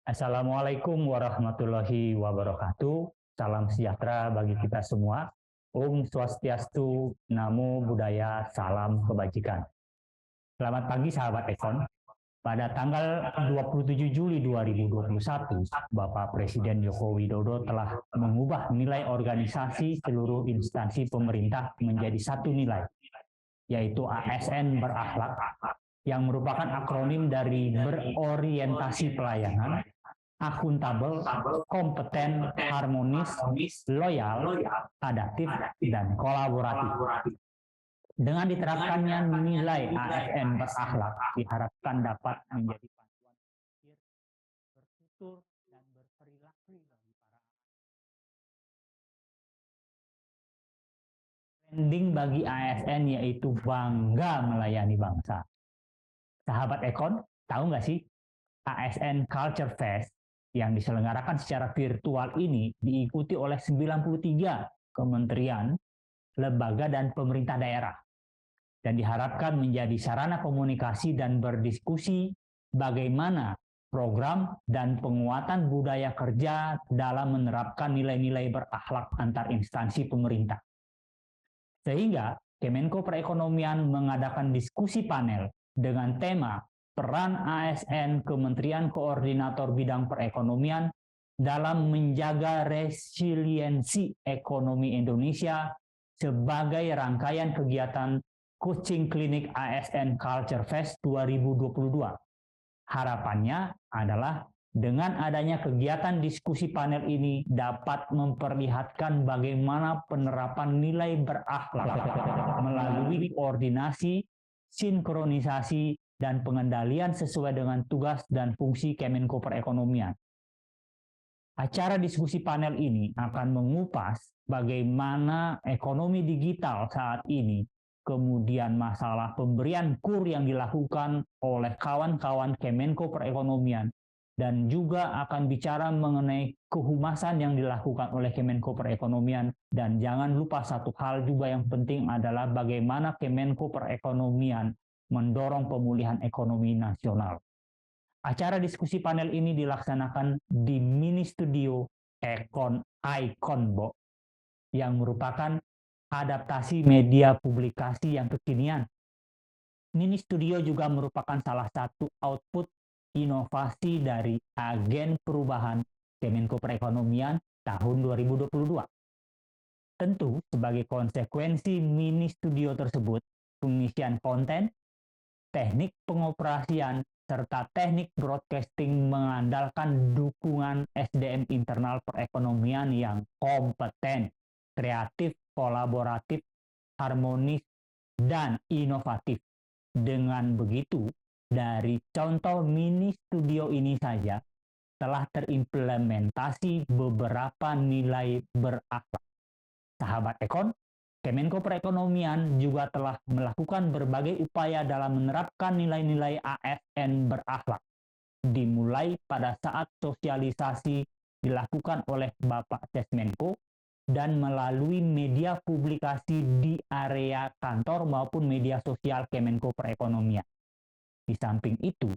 Assalamualaikum warahmatullahi wabarakatuh. Salam sejahtera bagi kita semua. Om Swastiastu, Namo Buddhaya, Salam Kebajikan. Selamat pagi sahabat Ekon. Pada tanggal 27 Juli 2021, Bapak Presiden Joko Widodo telah mengubah nilai organisasi seluruh instansi pemerintah menjadi satu nilai, yaitu ASN berakhlak, yang merupakan akronim dari berorientasi pelayanan, akuntabel, kompeten, harmonis, loyal, adaptif, dan kolaboratif. Dengan diterapkannya nilai ASN berakhlak diharapkan dapat menjadi panduan berpikir, bertutur, dan berperilaku bagi para branding bagi ASN yaitu bangga melayani bangsa. Sahabat Ekon, tahu nggak sih ASN Culture Fest yang diselenggarakan secara virtual ini diikuti oleh 93 kementerian, lembaga, dan pemerintah daerah, dan diharapkan menjadi sarana komunikasi dan berdiskusi bagaimana program dan penguatan budaya kerja dalam menerapkan nilai-nilai berakhlak antar instansi pemerintah. Sehingga Kemenko Perekonomian mengadakan diskusi panel dengan tema peran ASN Kementerian Koordinator Bidang Perekonomian dalam menjaga resiliensi ekonomi Indonesia sebagai rangkaian kegiatan Coaching Klinik ASN Culture Fest 2022. Harapannya adalah dengan adanya kegiatan diskusi panel ini dapat memperlihatkan bagaimana penerapan nilai berakhlak melalui koordinasi, sinkronisasi, dan pengendalian sesuai dengan tugas dan fungsi Kemenko Perekonomian. Acara diskusi panel ini akan mengupas bagaimana ekonomi digital saat ini, kemudian masalah pemberian KUR yang dilakukan oleh kawan-kawan Kemenko Perekonomian, dan juga akan bicara mengenai kehumasan yang dilakukan oleh Kemenko Perekonomian. Dan jangan lupa satu hal juga yang penting adalah bagaimana Kemenko Perekonomian mendorong pemulihan ekonomi nasional. Acara diskusi panel ini dilaksanakan di mini studio Ekon Iconbo, yang merupakan adaptasi media publikasi yang kekinian. Mini studio juga merupakan salah satu output inovasi dari Agen Perubahan Kemenko Perekonomian tahun 2022. Tentu, sebagai konsekuensi mini studio tersebut, pengisian konten, teknik pengoperasian, serta teknik broadcasting mengandalkan dukungan SDM internal perekonomian yang kompeten, kreatif, kolaboratif, harmonis, dan inovatif. Dengan begitu, dari contoh mini studio ini saja telah terimplementasi beberapa nilai berakhlak. Sahabat Ekon, Kemenko Perekonomian juga telah melakukan berbagai upaya dalam menerapkan nilai-nilai ASN berakhlak, dimulai pada saat sosialisasi dilakukan oleh Bapak Sesmenko dan melalui media publikasi di area kantor maupun media sosial Kemenko Perekonomian. Di samping itu,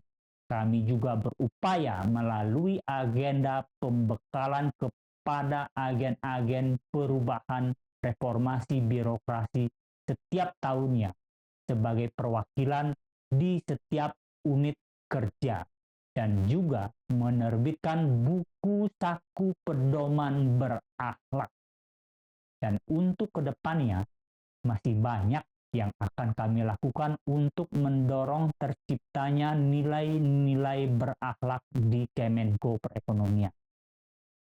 kami juga berupaya melalui agenda pembekalan kepada agen-agen perubahan reformasi birokrasi setiap tahunnya sebagai perwakilan di setiap unit kerja, dan juga menerbitkan buku saku pedoman berakhlak. Dan untuk kedepannya masih banyak yang akan kami lakukan untuk mendorong terciptanya nilai-nilai berakhlak di Kemenko Perekonomian.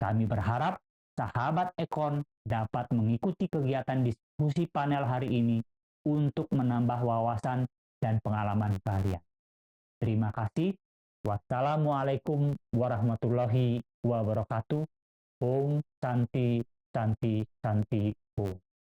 Kami berharap sahabat Ekon dapat mengikuti kegiatan diskusi panel hari ini untuk menambah wawasan dan pengalaman kalian. Terima kasih. Wassalamualaikum warahmatullahi wabarakatuh. Om Santi Santi Santi Om.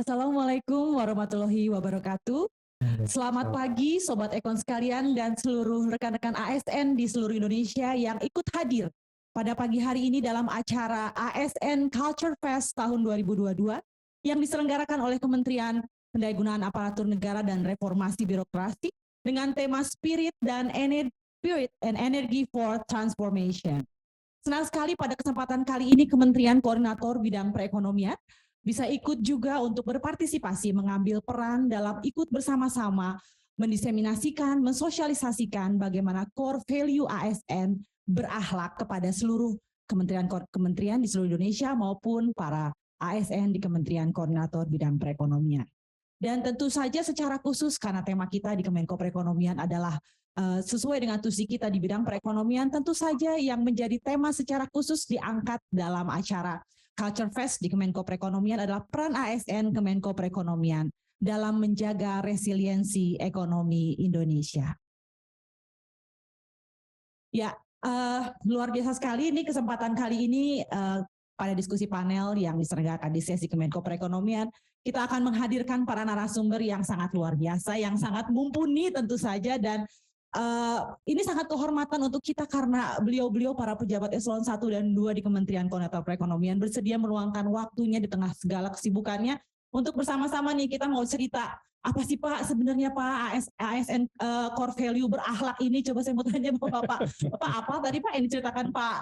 Assalamualaikum warahmatullahi wabarakatuh. Selamat pagi Sobat Ekon sekalian dan seluruh rekan-rekan ASN di seluruh Indonesia yang ikut hadir pada pagi hari ini dalam acara ASN Culture Fest tahun 2022 yang diselenggarakan oleh Kementerian Pendayagunaan Aparatur Negara dan Reformasi Birokrasi dengan tema Spirit and Energy for Transformation. Senang sekali pada kesempatan kali ini Kementerian Koordinator Bidang Perekonomian bisa ikut juga untuk berpartisipasi mengambil peran dalam ikut bersama-sama mendiseminasikan, mensosialisasikan bagaimana core value ASN berakhlak kepada seluruh kementerian di seluruh Indonesia maupun para ASN di Kementerian Koordinator Bidang Perekonomian. Dan tentu saja secara khusus karena tema kita di Kemenko Perekonomian adalah sesuai dengan tusi kita di bidang perekonomian, tentu saja yang menjadi tema secara khusus diangkat dalam acara Culture Fest di Kemenko Perekonomian adalah peran ASN Kemenko Perekonomian dalam menjaga resiliensi ekonomi Indonesia. Ya, luar biasa sekali ini kesempatan kali ini pada diskusi panel yang diselenggarakan di sesi Kemenko Perekonomian, kita akan menghadirkan para narasumber yang sangat luar biasa, yang sangat mumpuni tentu saja, dan ini sangat kehormatan untuk kita karena beliau-beliau para pejabat eselon 1 dan 2 di Kementerian Koordinator Perekonomian bersedia meluangkan waktunya di tengah segala kesibukannya untuk bersama-sama nih kita mau cerita apa sih Pak sebenarnya Pak ASN core value berakhlak ini. Coba saya mau tanya Bapak apa tadi Pak yang diceritakan Pak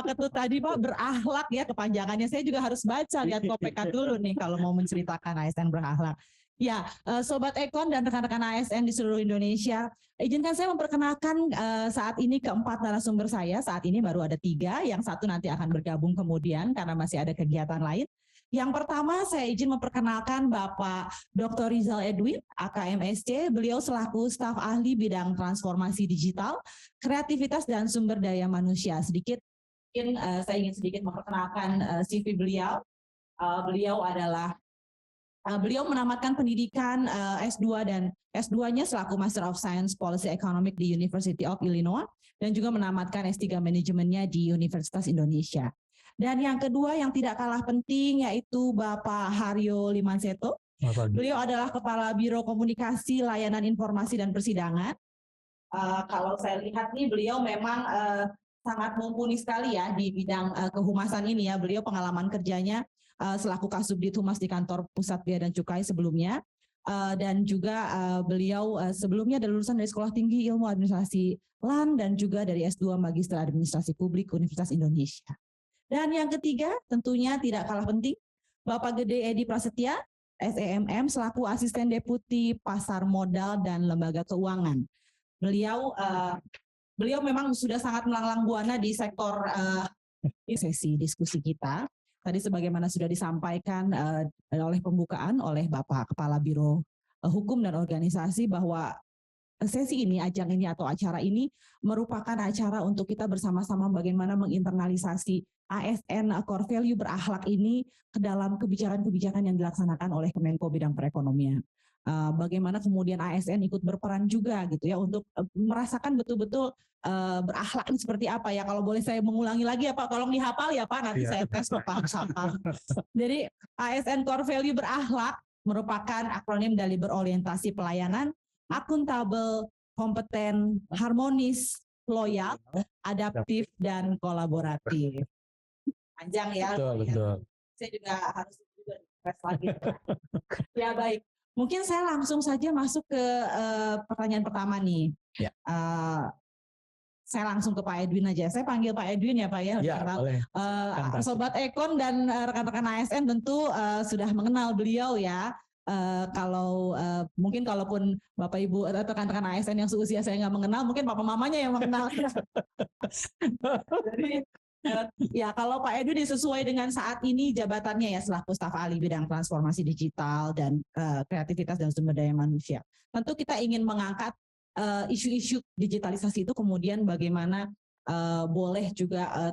Ketut tadi Pak, berakhlak ya kepanjangannya. Saya juga harus baca lihat KPK dulu nih kalau mau menceritakan ASN berakhlak. Ya, Sobat Ekon dan rekan-rekan ASN di seluruh Indonesia, izinkan saya memperkenalkan saat ini keempat narasumber saya. Saat ini baru ada 3, yang satu nanti akan bergabung kemudian karena masih ada kegiatan lain. Yang pertama saya izin memperkenalkan Bapak Dr. Rizal Edwin, AKMSC. Beliau selaku staf ahli bidang transformasi digital, kreativitas dan sumber daya manusia. Saya ingin sedikit memperkenalkan CV beliau. Beliau menamatkan pendidikan S2 dan S2-nya selaku Master of Science Policy Economic di University of Illinois dan juga menamatkan S3 manajemennya di Universitas Indonesia. Dan yang kedua yang tidak kalah penting yaitu Bapak Haryo Limanseto. Beliau adalah Kepala Biro Komunikasi, Layanan Informasi dan Persidangan. Kalau saya lihat nih beliau memang sangat mumpuni sekali ya di bidang kehumasan ini ya. Beliau pengalaman kerjanya selaku Kasubdit Humas di Kantor Pusat Bea dan Cukai sebelumnya, dan juga beliau sebelumnya adalah lulusan dari Sekolah Tinggi Ilmu Administrasi LAN dan juga dari S2 Magister Administrasi Publik Universitas Indonesia. Dan yang ketiga tentunya tidak kalah penting, Bapak Gede Edi Prasetya, SEMM selaku Asisten Deputi Pasar Modal dan Lembaga Keuangan. Beliau memang sudah sangat melanglang buana di sektor sesi diskusi kita. Tadi sebagaimana sudah disampaikan oleh pembukaan oleh Bapak Kepala Biro Hukum dan Organisasi bahwa sesi ini, ajang ini atau acara ini merupakan acara untuk kita bersama-sama bagaimana menginternalisasi ASN core value berakhlak ini ke dalam kebijakan-kebijakan yang dilaksanakan oleh Kemenko Bidang Perekonomian. Bagaimana kemudian ASN ikut berperan juga gitu ya untuk merasakan betul-betul berakhlak ini seperti apa ya. Kalau boleh saya mengulangi lagi ya Pak, tolong dihafal ya Pak, nanti saya tes Pak. Jadi ASN core value berakhlak merupakan akronim dari berorientasi pelayanan, akuntabel, kompeten, harmonis, loyal, adaptif, dan kolaboratif. Panjang ya. Betul. Saya juga harus tes lagi. Ya baik. Mungkin saya langsung saja masuk ke pertanyaan pertama nih. Ya. Saya langsung ke Pak Edwin aja. Saya panggil Pak Edwin ya Pak ya. Boleh. Sobat Ekon dan rekan-rekan ASN tentu sudah mengenal beliau ya. Mungkin kalaupun Bapak Ibu atau rekan-rekan ASN yang seusia saya nggak mengenal, mungkin Papa Mamanya yang mengenal. Jadi ya kalau Pak Edwin sesuai dengan saat ini jabatannya ya selaku staf ahli bidang transformasi digital dan kreativitas dan sumber daya manusia. Tentu kita ingin mengangkat isu-isu digitalisasi itu kemudian bagaimana boleh juga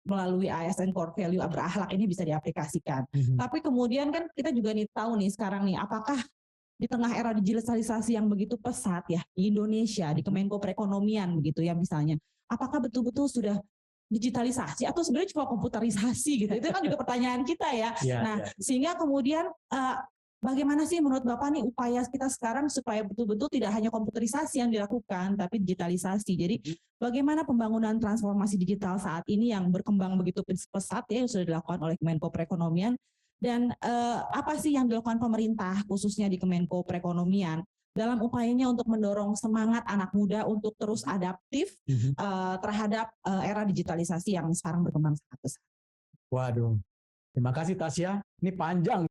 melalui ASN core value berakhlak ini bisa diaplikasikan. Tapi kemudian kan kita juga tahu nih sekarang nih apakah di tengah era digitalisasi yang begitu pesat ya di Indonesia, di Kemenko Perekonomian begitu ya misalnya, apakah betul-betul sudah digitalisasi atau sebenarnya cuma komputerisasi gitu? Itu kan juga pertanyaan kita ya. Sehingga kemudian Bagaimana sih menurut Bapak nih upaya kita sekarang supaya betul-betul tidak hanya komputerisasi yang dilakukan, tapi digitalisasi. Jadi bagaimana pembangunan transformasi digital saat ini yang berkembang begitu pesat ya yang sudah dilakukan oleh Kemenko Perekonomian, dan apa sih yang dilakukan pemerintah khususnya di Kemenko Perekonomian dalam upayanya untuk mendorong semangat anak muda untuk terus adaptif terhadap era digitalisasi yang sekarang berkembang sangat besar. Waduh, terima kasih Tasya. Ini panjang.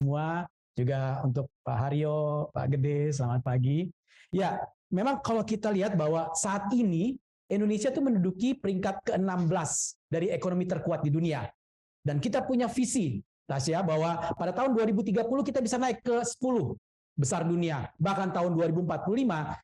Semua juga untuk Pak Haryo, Pak Gede, selamat pagi. Ya, memang kalau kita lihat bahwa saat ini Indonesia itu menduduki peringkat ke-16 dari ekonomi terkuat di dunia. Dan kita punya visi, Tasya, bahwa pada tahun 2030 kita bisa naik ke 10 besar dunia. Bahkan tahun 2045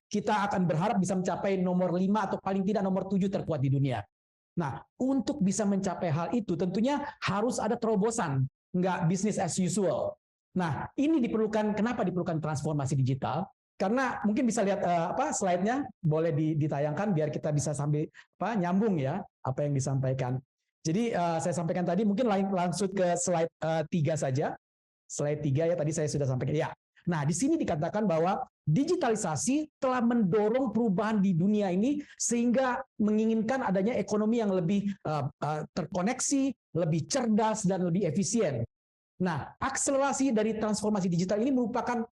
kita akan berharap bisa mencapai nomor 5 atau paling tidak nomor 7 terkuat di dunia. Nah, untuk bisa mencapai hal itu tentunya harus ada terobosan, nggak business as usual. Nah, ini diperlukan, kenapa diperlukan transformasi digital? Karena mungkin bisa lihat slide-nya, boleh ditayangkan biar kita bisa sambil nyambung ya apa yang disampaikan. Jadi saya sampaikan tadi, mungkin langsung ke slide 3 saja. Slide 3 ya, tadi saya sudah sampaikan. Ya. Nah, di sini dikatakan bahwa digitalisasi telah mendorong perubahan di dunia ini sehingga menginginkan adanya ekonomi yang lebih terkoneksi, lebih cerdas, dan lebih efisien. Nah, akselerasi dari transformasi digital ini merupakan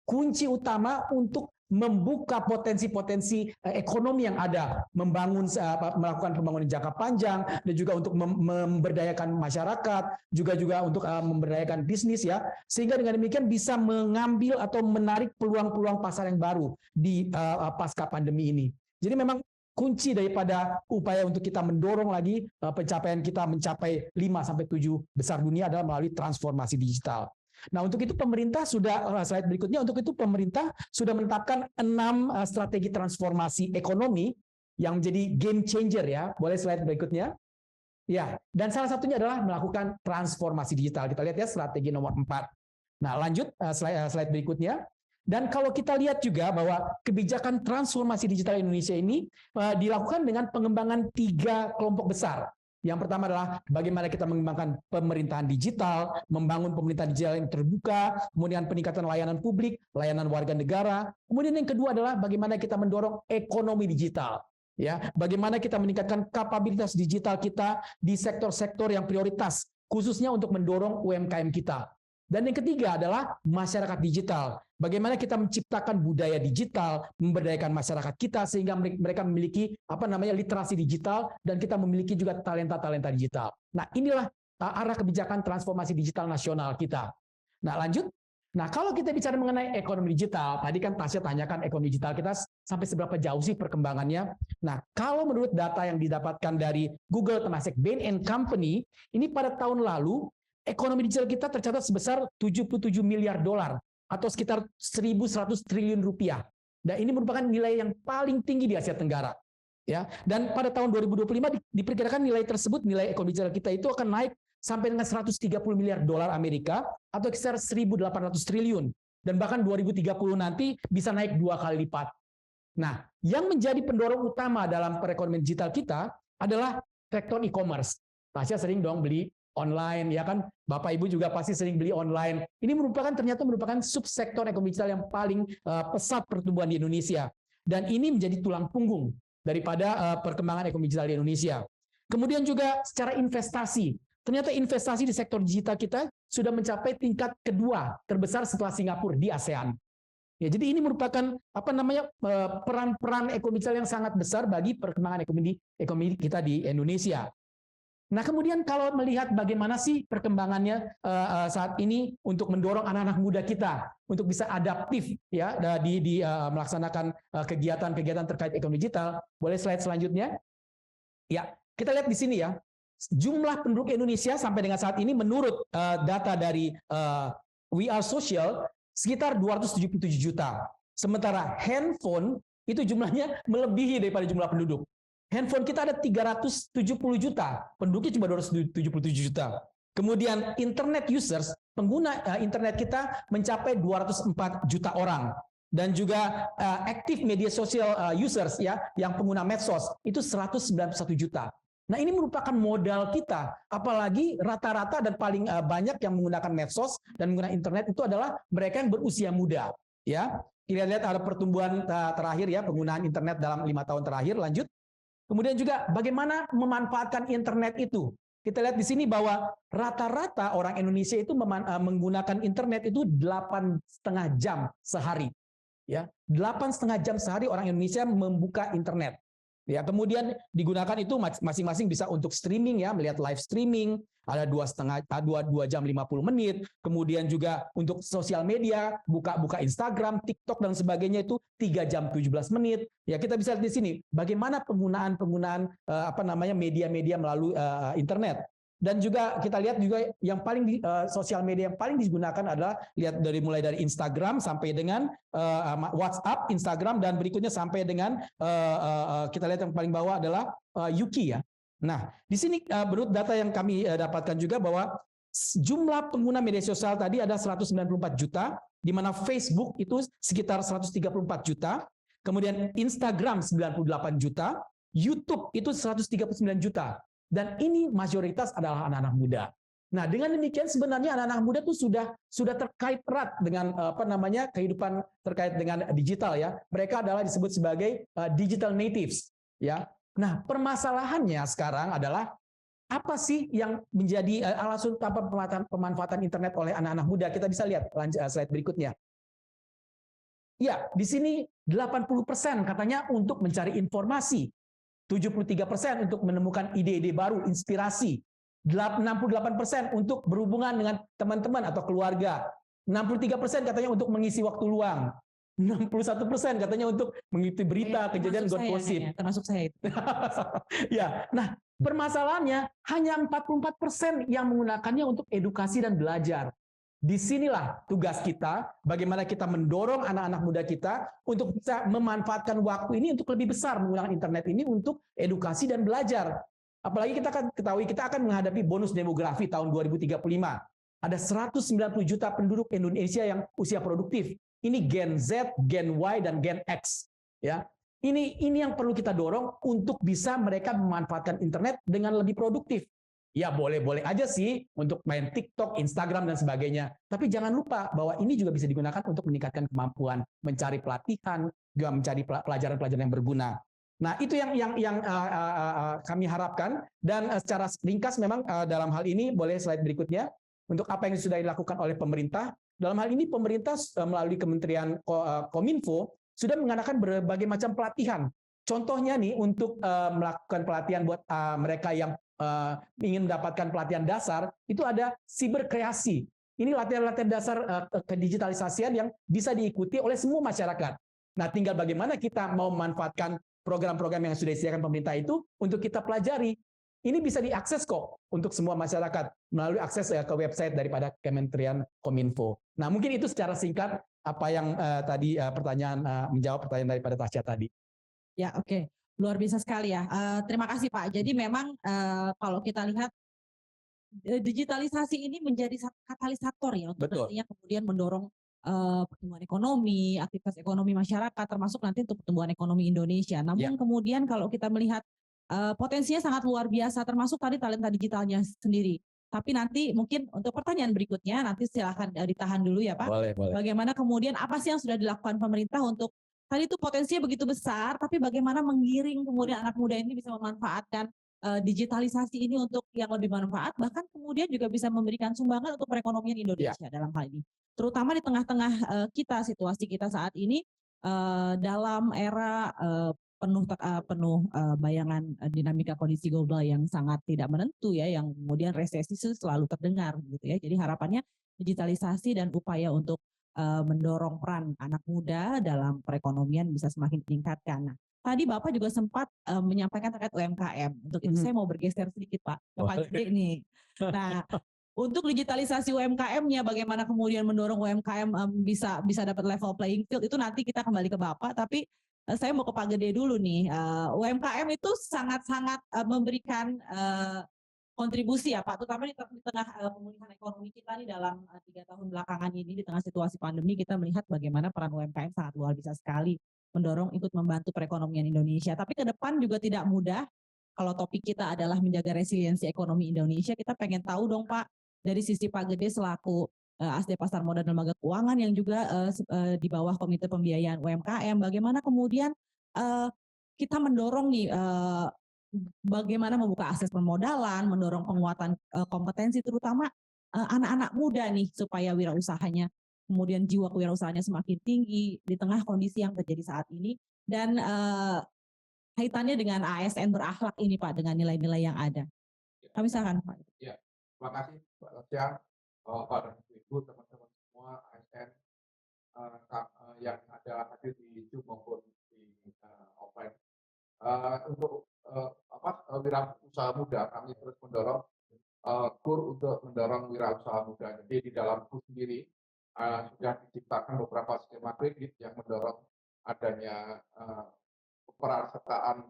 kunci utama untuk membuka potensi-potensi ekonomi yang ada, melakukan pembangunan jangka panjang, dan juga untuk memberdayakan masyarakat, juga untuk memberdayakan bisnis ya, sehingga dengan demikian bisa mengambil atau menarik peluang-peluang pasar yang baru di pasca pandemi ini. Jadi memang kunci daripada upaya untuk kita mendorong lagi pencapaian kita mencapai 5-7 besar dunia adalah melalui transformasi digital. Nah, untuk itu pemerintah sudah, slide berikutnya, untuk itu pemerintah sudah menetapkan 6 strategi transformasi ekonomi yang menjadi game changer ya. Boleh slide berikutnya? Ya, dan salah satunya adalah melakukan transformasi digital. Kita lihat ya strategi nomor 4. Nah, lanjut slide berikutnya. Dan kalau kita lihat juga bahwa kebijakan transformasi digital Indonesia ini dilakukan dengan pengembangan 3 kelompok besar. Yang pertama adalah bagaimana kita mengembangkan pemerintahan digital, membangun pemerintahan digital yang terbuka, kemudian peningkatan layanan publik, layanan warga negara. Kemudian yang kedua adalah bagaimana kita mendorong ekonomi digital. Ya, bagaimana kita meningkatkan kapabilitas digital kita di sektor-sektor yang prioritas, khususnya untuk mendorong UMKM kita. Dan yang ketiga adalah masyarakat digital. Bagaimana kita menciptakan budaya digital, memberdayakan masyarakat kita sehingga mereka memiliki literasi digital dan kita memiliki juga talenta-talenta digital. Nah, inilah arah kebijakan transformasi digital nasional kita. Nah, lanjut. Nah, kalau kita bicara mengenai ekonomi digital, tadi kan Tasya tanyakan ekonomi digital kita sampai seberapa jauh sih perkembangannya. Nah, kalau menurut data yang didapatkan dari Google Temasek Bain & Company, ini pada tahun lalu ekonomi digital kita tercatat sebesar 77 miliar dolar atau sekitar 1.100 triliun rupiah. Dan ini merupakan nilai yang paling tinggi di Asia Tenggara. Ya, dan pada tahun 2025 diperkirakan nilai tersebut, nilai ekonomi digital kita itu akan naik sampai dengan 130 miliar dolar Amerika atau sekitar 1.800 triliun. Dan bahkan 2030 nanti bisa naik 2 kali lipat. Nah, yang menjadi pendorong utama dalam perekonomian digital kita adalah sektor e-commerce. Tasya sering dong beli online, ya kan? Bapak Ibu juga pasti sering beli online. Ini ternyata merupakan subsektor ekonomi digital yang paling pesat pertumbuhan di Indonesia. Dan ini menjadi tulang punggung daripada perkembangan ekonomi digital di Indonesia. Kemudian juga secara investasi. Ternyata investasi di sektor digital kita sudah mencapai tingkat kedua terbesar setelah Singapura di ASEAN. Ya, jadi ini merupakan peran-peran ekonomi digital yang sangat besar bagi perkembangan ekonomi kita di Indonesia. Nah, kemudian kalau melihat bagaimana sih perkembangannya saat ini untuk mendorong anak-anak muda kita untuk bisa adaptif ya di melaksanakan kegiatan-kegiatan terkait ekonomi digital, boleh slide selanjutnya? Ya, kita lihat di sini ya. Jumlah penduduk Indonesia sampai dengan saat ini menurut data dari We Are Social sekitar 277 juta. Sementara handphone itu jumlahnya melebihi daripada jumlah penduduk. Handphone kita ada 370 juta, penduduknya cuma 277 juta. Kemudian internet users, pengguna internet kita mencapai 204 juta orang. dan juga active media sosial users ya, yang pengguna medsos itu 191 juta. Nah, ini merupakan modal kita, apalagi rata-rata dan paling banyak yang menggunakan medsos dan menggunakan internet itu adalah mereka yang berusia muda, ya. Kita lihat ada pertumbuhan terakhir ya, penggunaan internet dalam 5 tahun terakhir. Lanjut. Kemudian juga bagaimana memanfaatkan internet itu. Kita lihat di sini bahwa rata-rata orang Indonesia itu menggunakan internet itu 8,5 jam sehari. Ya, 8,5 jam sehari orang Indonesia membuka internet. Ya, kemudian digunakan itu masing-masing bisa untuk streaming ya, melihat live streaming, ada 2 jam 50 menit, kemudian juga untuk sosial media, buka Instagram, TikTok dan sebagainya itu 3 jam 17 menit. Ya, kita bisa lihat di sini bagaimana penggunaan media-media melalui internet. Dan juga kita lihat juga yang paling sosial media yang paling digunakan adalah mulai dari Instagram sampai dengan WhatsApp, Instagram, dan berikutnya sampai dengan kita lihat yang paling bawah adalah Yuki ya. Nah, di sini menurut data yang kami dapatkan juga bahwa jumlah pengguna media sosial tadi ada 194 juta, di mana Facebook itu sekitar 134 juta, kemudian Instagram 98 juta, YouTube itu 139 juta. Dan ini mayoritas adalah anak-anak muda. Nah, dengan demikian sebenarnya anak-anak muda itu sudah terkait erat dengan kehidupan terkait dengan digital ya. Mereka adalah disebut sebagai digital natives ya. Nah, permasalahannya sekarang adalah apa sih yang menjadi alasan utama pemanfaatan internet oleh anak-anak muda? Kita bisa lihat slide berikutnya. Ya, di sini 80% katanya untuk mencari informasi. 73% untuk menemukan ide-ide baru, inspirasi. 68% untuk berhubungan dengan teman-teman atau keluarga. 63% katanya untuk mengisi waktu luang. 61% katanya untuk mengikuti berita, kejadian, gosip. Termasuk saya itu. Ya, nah permasalahannya hanya 44% yang menggunakannya untuk edukasi dan belajar. Disinilah tugas kita, bagaimana kita mendorong anak-anak muda kita untuk bisa memanfaatkan waktu ini untuk lebih besar menggunakan internet ini untuk edukasi dan belajar. Apalagi kita akan ketahui kita akan menghadapi bonus demografi tahun 2035. Ada 190 juta penduduk Indonesia yang usia produktif. Ini Gen Z, Gen Y, dan Gen X. Ya, ini yang perlu kita dorong untuk bisa mereka memanfaatkan internet dengan lebih produktif. Ya boleh-boleh aja sih untuk main TikTok, Instagram, dan sebagainya. Tapi jangan lupa bahwa ini juga bisa digunakan untuk meningkatkan kemampuan mencari pelatihan, juga mencari pelajaran-pelajaran yang berguna. Nah, itu yang kami harapkan. Dan secara ringkas memang dalam hal ini, boleh slide berikutnya, untuk apa yang sudah dilakukan oleh pemerintah. Dalam hal ini pemerintah melalui Kementerian Kominfo sudah mengadakan berbagai macam pelatihan. Contohnya nih untuk melakukan pelatihan buat mereka yang ingin mendapatkan pelatihan dasar, itu ada siberkreasi. Ini latihan-latihan dasar kedigitalisasian yang bisa diikuti oleh semua masyarakat. Nah, tinggal bagaimana kita mau memanfaatkan program-program yang sudah disediakan pemerintah itu untuk kita pelajari. Ini bisa diakses kok untuk semua masyarakat melalui akses ke website daripada Kementerian Kominfo. Nah, mungkin itu secara singkat apa yang tadi menjawab pertanyaan daripada Tasya tadi. Ya, oke. Luar biasa sekali ya. Terima kasih Pak. Jadi memang kalau kita lihat digitalisasi ini menjadi katalisator ya untuk nantinya kemudian mendorong pertumbuhan ekonomi, aktivitas ekonomi masyarakat, termasuk nanti untuk pertumbuhan ekonomi Indonesia. Namun kemudian kalau kita melihat potensinya sangat luar biasa, termasuk tadi talenta digitalnya sendiri. Tapi nanti mungkin untuk pertanyaan berikutnya nanti silahkan ditahan dulu ya Pak. Boleh. Bagaimana kemudian apa sih yang sudah dilakukan pemerintah untuk tadi itu potensinya begitu besar, tapi bagaimana menggiring kemudian anak muda ini bisa memanfaatkan digitalisasi ini untuk yang lebih bermanfaat, bahkan kemudian juga bisa memberikan sumbangan untuk perekonomian Indonesia dalam hal ini. Terutama di tengah-tengah situasi kita saat ini dalam era penuh bayangan dinamika kondisi global yang sangat tidak menentu ya, yang kemudian resesi itu selalu terdengar gitu ya. Jadi harapannya digitalisasi dan upaya untuk mendorong peran anak muda dalam perekonomian bisa semakin ditingkatkan. Nah, tadi Bapak juga sempat menyampaikan terkait UMKM. Untuk itu saya mau bergeser sedikit Pak, ke Pak Gede nih. Nah, untuk digitalisasi UMKM-nya, bagaimana kemudian mendorong UMKM bisa dapat level playing field, itu nanti kita kembali ke Bapak. Tapi saya mau ke Pak Gede dulu nih. UMKM itu sangat-sangat memberikan kontribusi ya Pak, terutama di tengah pemulihan ekonomi kita nih dalam 3 tahun belakangan ini di tengah situasi pandemi kita melihat bagaimana peran UMKM sangat luar biasa sekali mendorong ikut membantu perekonomian Indonesia. Tapi ke depan juga tidak mudah. Kalau topik kita adalah menjaga resiliensi ekonomi Indonesia, kita pengen tahu dong Pak dari sisi Pak Gede selaku ASD Pasar Modal dan Lembaga Keuangan yang juga di bawah Komite Pembiayaan UMKM, bagaimana kemudian kita mendorong nih bagaimana membuka akses permodalan, mendorong penguatan kompetensi terutama anak-anak muda nih supaya wirausahanya, kemudian jiwa kewirausahaannya semakin tinggi di tengah kondisi yang terjadi saat ini dan kaitannya dengan ASN berakhlak ini Pak dengan nilai-nilai yang ada. Kami silakan Pak. Ya, terima kasih Mbak Tasya, Bapak dan Ibu, teman-teman semua ASN yang ada hadir di Zoom maupun di offline. Untuk wirausaha muda, kami terus mendorong KUR untuk mendorong wirausaha muda. Jadi di dalam KUR sendiri sudah diciptakan beberapa skema kredit yang mendorong adanya peran-sertaan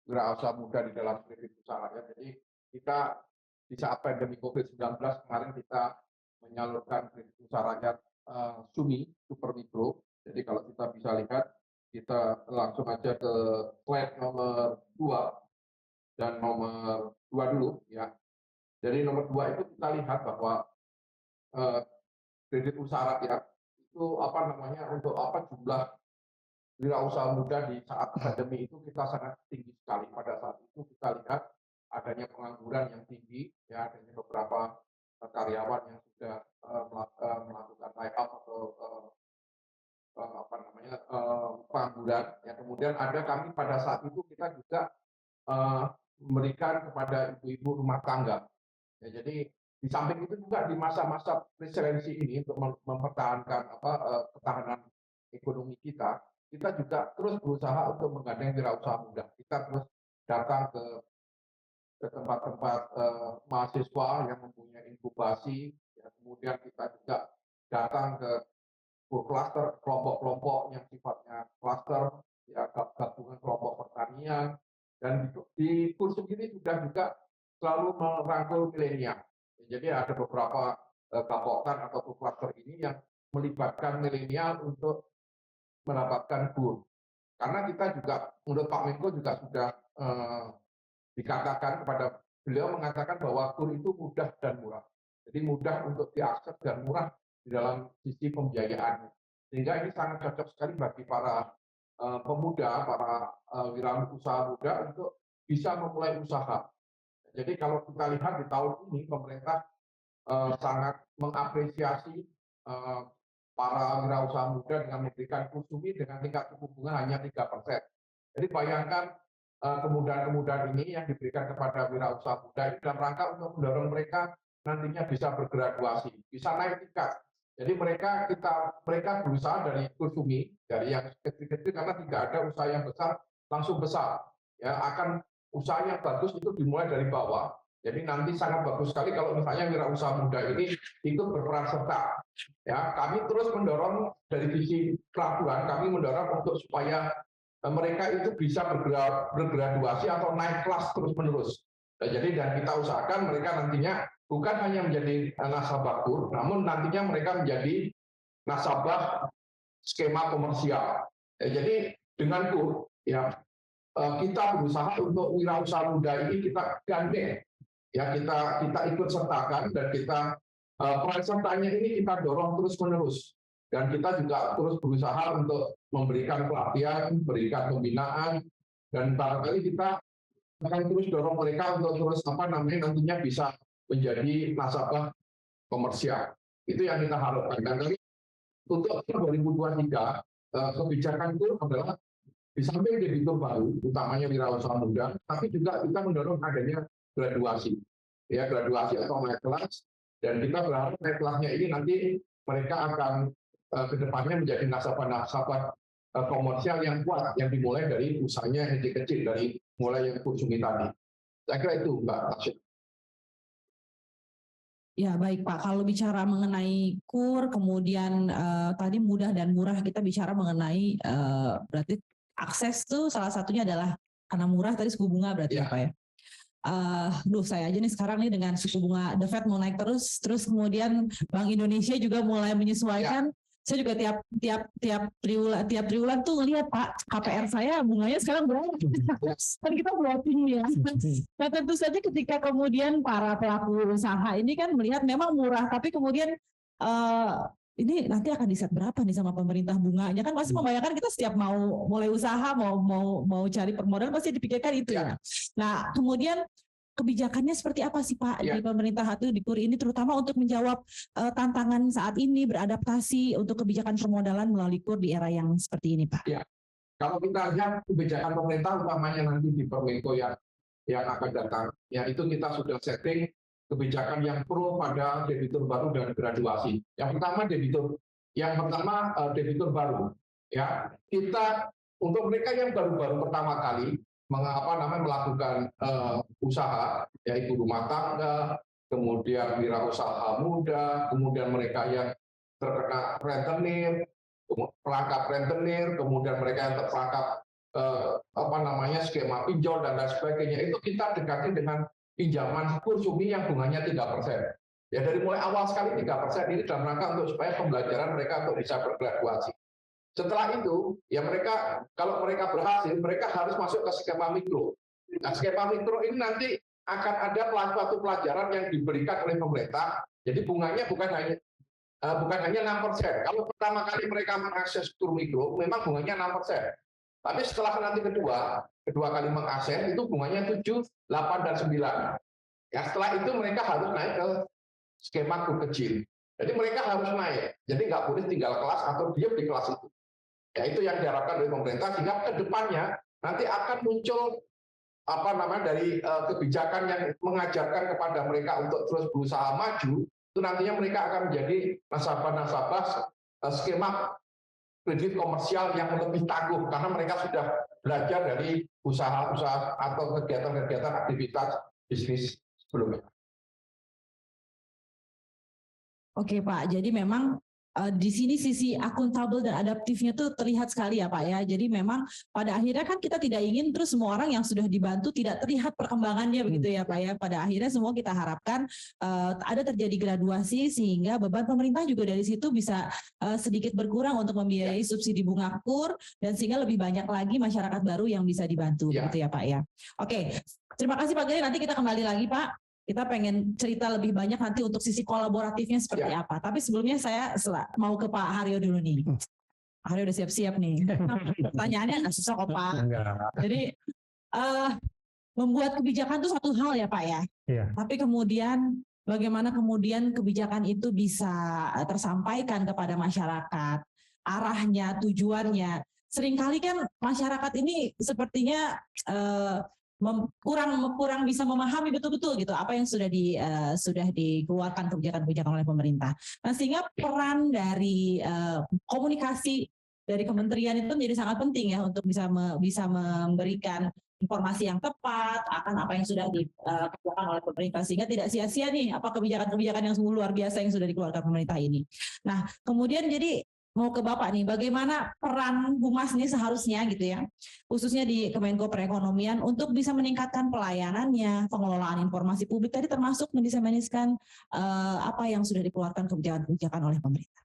wirausaha muda di dalam kredit usaha. Jadi kita di saat pandemi COVID-19 kemarin kita menyalurkan kredit usaha rakyat SUMI, Super Mikro. Jadi kalau kita bisa lihat, kita langsung aja ke slide nomor 2 dan nomor 2 dulu ya. Jadi nomor 2 itu kita lihat bahwa kredit usaha rakyat itu untuk jumlah wirausaha muda di saat pandemi itu kita sangat tinggi sekali. Pada saat itu kita lihat adanya pengangguran yang tinggi, ya adanya beberapa karyawan yang sudah melakukan layoff atau pengangguran. Ya, kemudian ada kami pada saat itu kita juga memberikan kepada ibu-ibu rumah tangga. Ya, jadi di samping itu juga di masa-masa resiliensi ini untuk mempertahankan ketahanan ekonomi kita juga terus berusaha untuk menggandeng wirausaha muda. Kita terus datang ke tempat-tempat mahasiswa yang mempunyai inkubasi, ya, kemudian kita juga datang ke cluster, kelompok-kelompok yang sifatnya cluster, ya, gabungan kelompok pertanian, dan di KUR sendiri sudah juga selalu merangkul milenial. Jadi ada beberapa gabungan atau cluster ini yang melibatkan milenial untuk mendapatkan KUR. Karena kita juga, menurut Pak Menko juga sudah dikatakan kepada beliau mengatakan bahwa KUR itu mudah dan murah. Jadi mudah untuk diakses dan murah di dalam sisi pembiayaan. Sehingga ini sangat cocok sekali bagi para pemuda, para wirausaha muda untuk bisa memulai usaha. Jadi kalau kita lihat di tahun ini pemerintah sangat mengapresiasi para wirausaha muda dengan memberikan KUR-SUMI dengan tingkat suku bunga hanya 3%. Jadi bayangkan kemudahan-kemudahan ini yang diberikan kepada wirausaha muda ini dalam rangka untuk mendorong mereka nantinya bisa bergraduasi, bisa naik tingkat. Jadi mereka berusaha dari KUR-SUMI, dari yang kecil-kecil karena tidak ada usaha yang besar langsung besar. Ya, akan usaha yang bagus itu dimulai dari bawah. Jadi nanti sangat bagus sekali kalau misalnya wirausaha muda ini ikut berperan serta. Ya, kami terus mendorong dari sisi pelabuhan, kami mendorong untuk supaya mereka itu bisa bergraduasi atau naik kelas terus-menerus. Jadi dan kita usahakan mereka nantinya bukan hanya menjadi nasabah KUR, namun nantinya mereka menjadi nasabah skema komersial. Jadi dengan KUR, ya kita berusaha untuk wirausaha muda ini kita gandeng, ya kita ikut sertakan dan kita peran sertanya ini kita dorong terus-menerus. Dan kita juga terus berusaha untuk memberikan pelatihan, memberikan pembinaan, dan barangkali kita akan terus dorong mereka untuk terus nantinya bisa menjadi nasabah komersial. Itu yang kita harapkan. Dan untuk 2023 kebijakan itu adalah di samping debitur baru, utamanya wirausaha muda, tapi juga kita mendorong adanya graduasi, ya graduasi atau naik kelas. Dan kita berharap naik kelasnya ini nanti mereka akan kedepannya menjadi nasabah-nasabah komersial yang kuat, yang dimulai dari usahanya yang kecil, dari mulai yang KUR-SUMI tadi. Saya kira itu, Mbak Tasya. Ya baik Pak, kalau bicara mengenai KUR, kemudian tadi mudah dan murah, kita bicara mengenai berarti akses itu salah satunya adalah karena murah tadi suku bunga berarti ya Pak ya. saya aja nih sekarang nih dengan suku bunga The Fed mau naik terus kemudian Bank Indonesia juga mulai menyesuaikan. Saya juga tiap triwulan tuh ngelihat Pak, KPR saya bunganya sekarang berapa? Kan kita floating ya. Nah tentu saja ketika kemudian para pelaku usaha ini kan melihat memang murah, tapi kemudian ini nanti akan di set berapa nih sama pemerintah bunganya, kan pasti membayangkan kita setiap mau mulai usaha mau cari permodalan pasti dipikirkan itu ya. Nah kemudian kebijakannya seperti apa sih Pak di pemerintah di KUR ini, terutama untuk menjawab tantangan saat ini, beradaptasi untuk kebijakan permodalan melalui KUR di era yang seperti ini Pak? Ya, kalau kita lihat kebijakan pemerintah utamanya nanti di Permenko yang akan datang, ya itu kita sudah setting kebijakan yang pro pada debitur baru dan graduasi. Yang pertama debitur baru. Ya, kita untuk mereka yang baru-baru pertama kali melakukan usaha, yaitu rumah tangga, kemudian wirausaha muda, kemudian mereka yang terkena rentenir, perangkap rentenir, kemudian mereka yang terperangkap skema pinjol dan lain sebagainya, itu kita dekati dengan pinjaman KUR SUMI yang bunganya 3%. Ya dari mulai awal sekali 3% ini dalam rangka untuk supaya pembelajaran mereka untuk bisa bergraduasi. Setelah itu, ya kalau mereka berhasil, mereka harus masuk ke skema mikro. Nah, skema mikro ini nanti akan ada suatu pelajaran yang diberikan oleh pemerintah. Jadi bunganya bukan hanya 6%. Kalau pertama kali mereka mengakses KUR mikro, memang bunganya 6%. Tapi setelah nanti kedua kali mengakses, itu bunganya 7, 8, dan 9. Ya, setelah itu mereka harus naik ke skema KUR kecil. Jadi mereka harus naik. Jadi nggak boleh tinggal kelas atau diam di kelas itu. Ya itu yang diharapkan oleh pemerintah, sehingga ke depannya nanti akan muncul dari kebijakan yang mengajarkan kepada mereka untuk terus berusaha maju. Itu nantinya mereka akan menjadi nasabah-nasabah skema kredit komersial yang lebih tangguh karena mereka sudah belajar dari usaha-usaha atau kegiatan-kegiatan aktivitas bisnis sebelumnya. Oke Pak, jadi memang di sini sisi akuntabel dan adaptifnya tuh terlihat sekali ya Pak ya. Jadi memang pada akhirnya kan kita tidak ingin terus semua orang yang sudah dibantu tidak terlihat perkembangannya begitu ya Pak ya. Pada akhirnya semua kita harapkan ada terjadi graduasi sehingga beban pemerintah juga dari situ bisa sedikit berkurang untuk membiayai subsidi bunga KUR dan sehingga lebih banyak lagi masyarakat baru yang bisa dibantu begitu ya Pak ya. Oke, terima kasih Pak Gede, nanti kita kembali lagi Pak. Kita pengen cerita lebih banyak nanti untuk sisi kolaboratifnya seperti apa. Tapi sebelumnya saya mau ke Pak Haryo dulu nih. Pak Haryo udah siap-siap nih. Pertanyaannya nggak susah kok Pak. Jadi membuat kebijakan itu satu hal ya Pak ya. Tapi kemudian bagaimana kemudian kebijakan itu bisa tersampaikan kepada masyarakat, arahnya, tujuannya. Seringkali kan masyarakat ini sepertinya kurang bisa memahami betul-betul gitu apa yang sudah dikeluarkan kebijakan-kebijakan oleh pemerintah. Nah, sehingga peran dari komunikasi dari kementerian itu menjadi sangat penting ya untuk bisa memberikan informasi yang tepat akan apa yang sudah dikeluarkan oleh pemerintah sehingga tidak sia-sia nih apa kebijakan-kebijakan yang luar biasa yang sudah dikeluarkan pemerintah ini. Nah, kemudian jadi mau ke Bapak nih, bagaimana peran Humas ini seharusnya gitu ya, khususnya di Kemenko Perekonomian untuk bisa meningkatkan pelayanannya, pengelolaan informasi publik tadi termasuk mendiseminasikan apa yang sudah dikeluarkan kebijakan-kebijakan oleh pemerintah.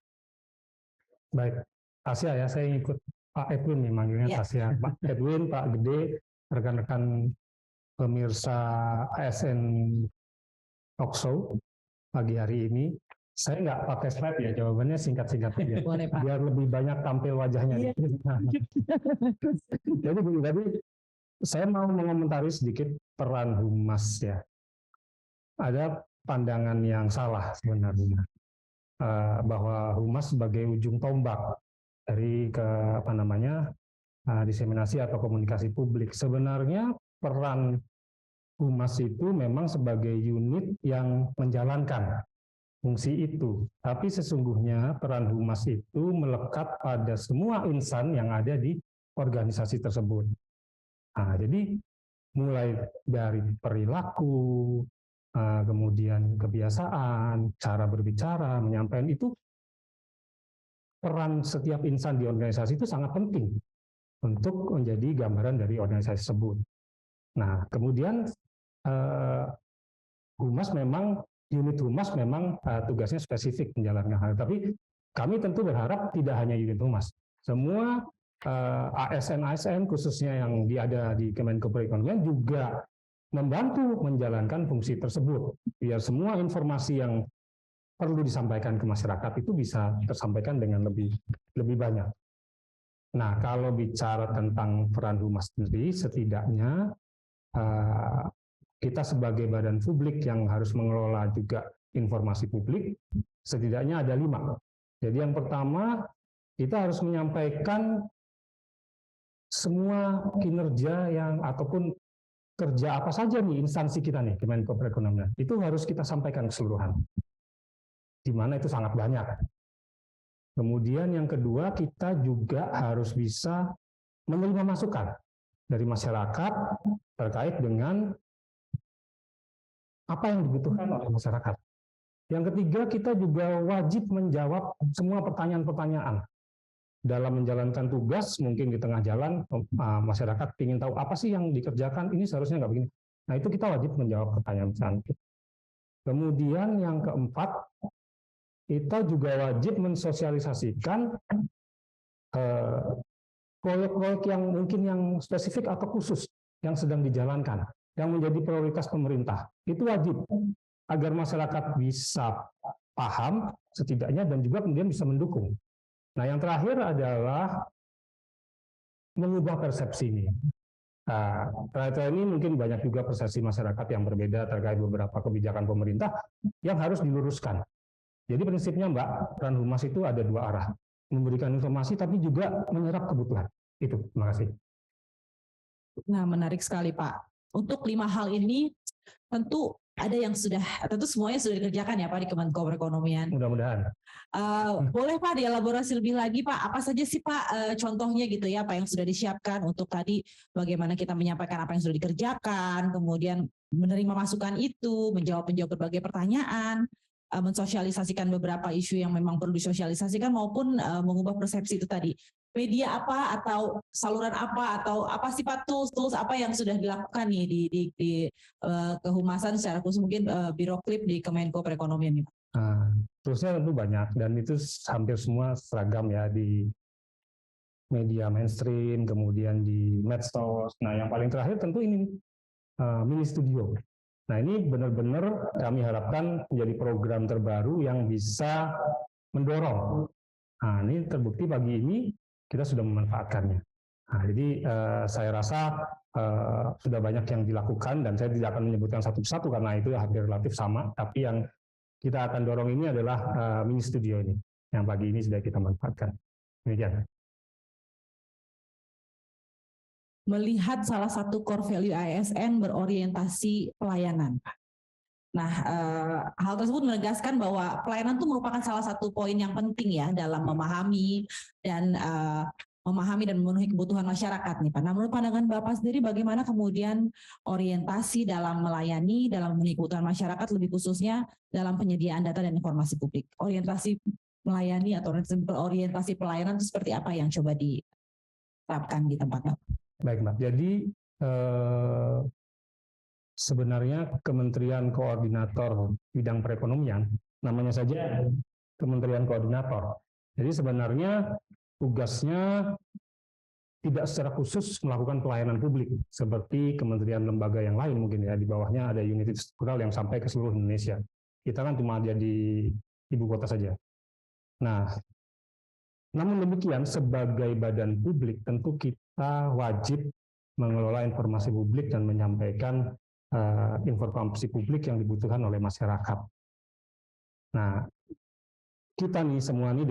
Baik, Tasya ya, saya ikut Pak Edwin nih manggilnya Tasya. Pak Edwin, Pak Gede, rekan-rekan pemirsa ASN Talkshow pagi hari ini. Saya nggak pakai slide ya, jawabannya singkat-singkat aja. Boleh, Pak. Biar lebih banyak tampil wajahnya. Jadi tadi saya mau mengomentari sedikit peran Humas ya. Ada pandangan yang salah sebenarnya bahwa Humas sebagai ujung tombak dari diseminasi atau komunikasi publik. Sebenarnya peran Humas itu memang sebagai unit yang menjalankan fungsi itu, tapi sesungguhnya peran Humas itu melekat pada semua insan yang ada di organisasi tersebut. Nah, jadi mulai dari perilaku, kemudian kebiasaan, cara berbicara, menyampaikan itu, peran setiap insan di organisasi itu sangat penting untuk menjadi gambaran dari organisasi tersebut. Nah, kemudian Humas memang, unit humas memang tugasnya spesifik menjalankan hal. Tapi kami tentu berharap tidak hanya unit humas. Semua ASN-ASN khususnya yang ada di Kemenko Perekonomian juga membantu menjalankan fungsi tersebut. Biar semua informasi yang perlu disampaikan ke masyarakat itu bisa tersampaikan dengan lebih banyak. Nah, kalau bicara tentang peran humas sendiri, setidaknya kita sebagai badan publik yang harus mengelola juga informasi publik, setidaknya ada 5. Jadi yang pertama, kita harus menyampaikan semua kinerja yang ataupun kerja apa saja nih instansi kita nih, Kemenko Perekonomian, itu harus kita sampaikan keseluruhan. Di mana itu sangat banyak. Kemudian yang kedua, kita juga harus bisa menerima masukan dari masyarakat terkait dengan apa yang dibutuhkan oleh masyarakat. Yang ketiga, kita juga wajib menjawab semua pertanyaan-pertanyaan. Dalam menjalankan tugas, mungkin di tengah jalan, masyarakat ingin tahu apa sih yang dikerjakan, ini seharusnya nggak begini. Nah, itu kita wajib menjawab pertanyaan-pertanyaan. Kemudian yang keempat, kita juga wajib mensosialisasikan proyek-proyek yang mungkin yang spesifik atau khusus yang sedang dijalankan, yang menjadi prioritas pemerintah. Itu wajib agar masyarakat bisa paham setidaknya dan juga kemudian bisa mendukung. Nah, yang terakhir adalah mengubah persepsi ini. Nah, terkait ini mungkin banyak juga persepsi masyarakat yang berbeda terkait beberapa kebijakan pemerintah yang harus diluruskan. Jadi prinsipnya Mbak, peran humas itu ada 2 arah. Memberikan informasi tapi juga menyerap kebutuhan. Itu, terima kasih. Nah, menarik sekali Pak. Untuk 5 hal ini tentu ada yang tentu semuanya sudah dikerjakan ya Pak di Kemenko Perekonomian. Mudah-mudahan. Boleh Pak dielaborasi lebih lagi Pak, apa saja sih Pak contohnya gitu ya, apa yang sudah disiapkan untuk tadi bagaimana kita menyampaikan apa yang sudah dikerjakan, kemudian menerima masukan itu, menjawab berbagai pertanyaan, mensosialisasikan beberapa isu yang memang perlu disosialisasikan maupun mengubah persepsi itu tadi. Media apa atau saluran apa atau apa sih Pak tools apa yang sudah dilakukan nih di kehumasan secara khusus mungkin Biro Klip di Kemenko Perekonomian nih Pak? Toolsnya tentu banyak dan itu hampir semua seragam ya di media mainstream, kemudian di medsos. Nah, yang paling terakhir tentu ini mini studio. Nah, ini benar-benar kami harapkan menjadi program terbaru yang bisa mendorong. Nah, ini terbukti pagi ini kita sudah memanfaatkannya. Nah, jadi saya rasa sudah banyak yang dilakukan dan saya tidak akan menyebutkan satu persatu karena itu hampir relatif sama. Tapi yang kita akan dorong ini adalah mini studio ini yang pagi ini sudah kita manfaatkan. Demikian. Melihat salah satu core value ASN berorientasi pelayanan. Nah, hal tersebut menegaskan bahwa pelayanan itu merupakan salah satu poin yang penting ya dalam memahami dan memenuhi kebutuhan masyarakat nih Pak. Nah, menurut pandangan Bapak sendiri bagaimana kemudian orientasi dalam melayani, dalam memenuhi kebutuhan masyarakat, lebih khususnya dalam penyediaan data dan informasi publik. Orientasi melayani atau orientasi pelayanan itu seperti apa yang coba diterapkan di tempat Bapak? Baik Mbak, jadi sebenarnya Kementerian Koordinator Bidang Perekonomian, namanya saja Kementerian Koordinator. Jadi sebenarnya tugasnya tidak secara khusus melakukan pelayanan publik, seperti kementerian lembaga yang lain mungkin ya, di bawahnya ada unit struktural yang sampai ke seluruh Indonesia. Kita kan cuma ada di ibu kota saja. Nah, namun demikian sebagai badan publik tentu kita wajib mengelola informasi publik dan menyampaikan informasi publik yang dibutuhkan oleh masyarakat. Nah, kita nih semua nih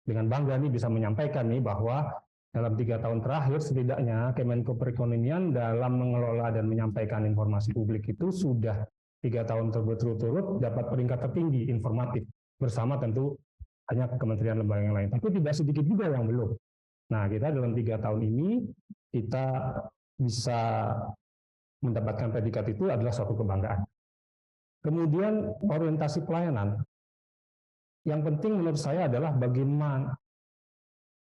dengan bangga nih bisa menyampaikan nih bahwa dalam 3 tahun terakhir setidaknya Kemenko Perekonomian dalam mengelola dan menyampaikan informasi publik itu sudah 3 tahun berturut-turut dapat peringkat tertinggi informatif bersama tentu banyak kementerian lembaga yang lain. Tapi tidak sedikit juga yang belum. Nah, kita dalam 3 tahun ini kita bisa mendapatkan predikat itu adalah suatu kebanggaan. Kemudian orientasi pelayanan. Yang penting menurut saya adalah bagaimana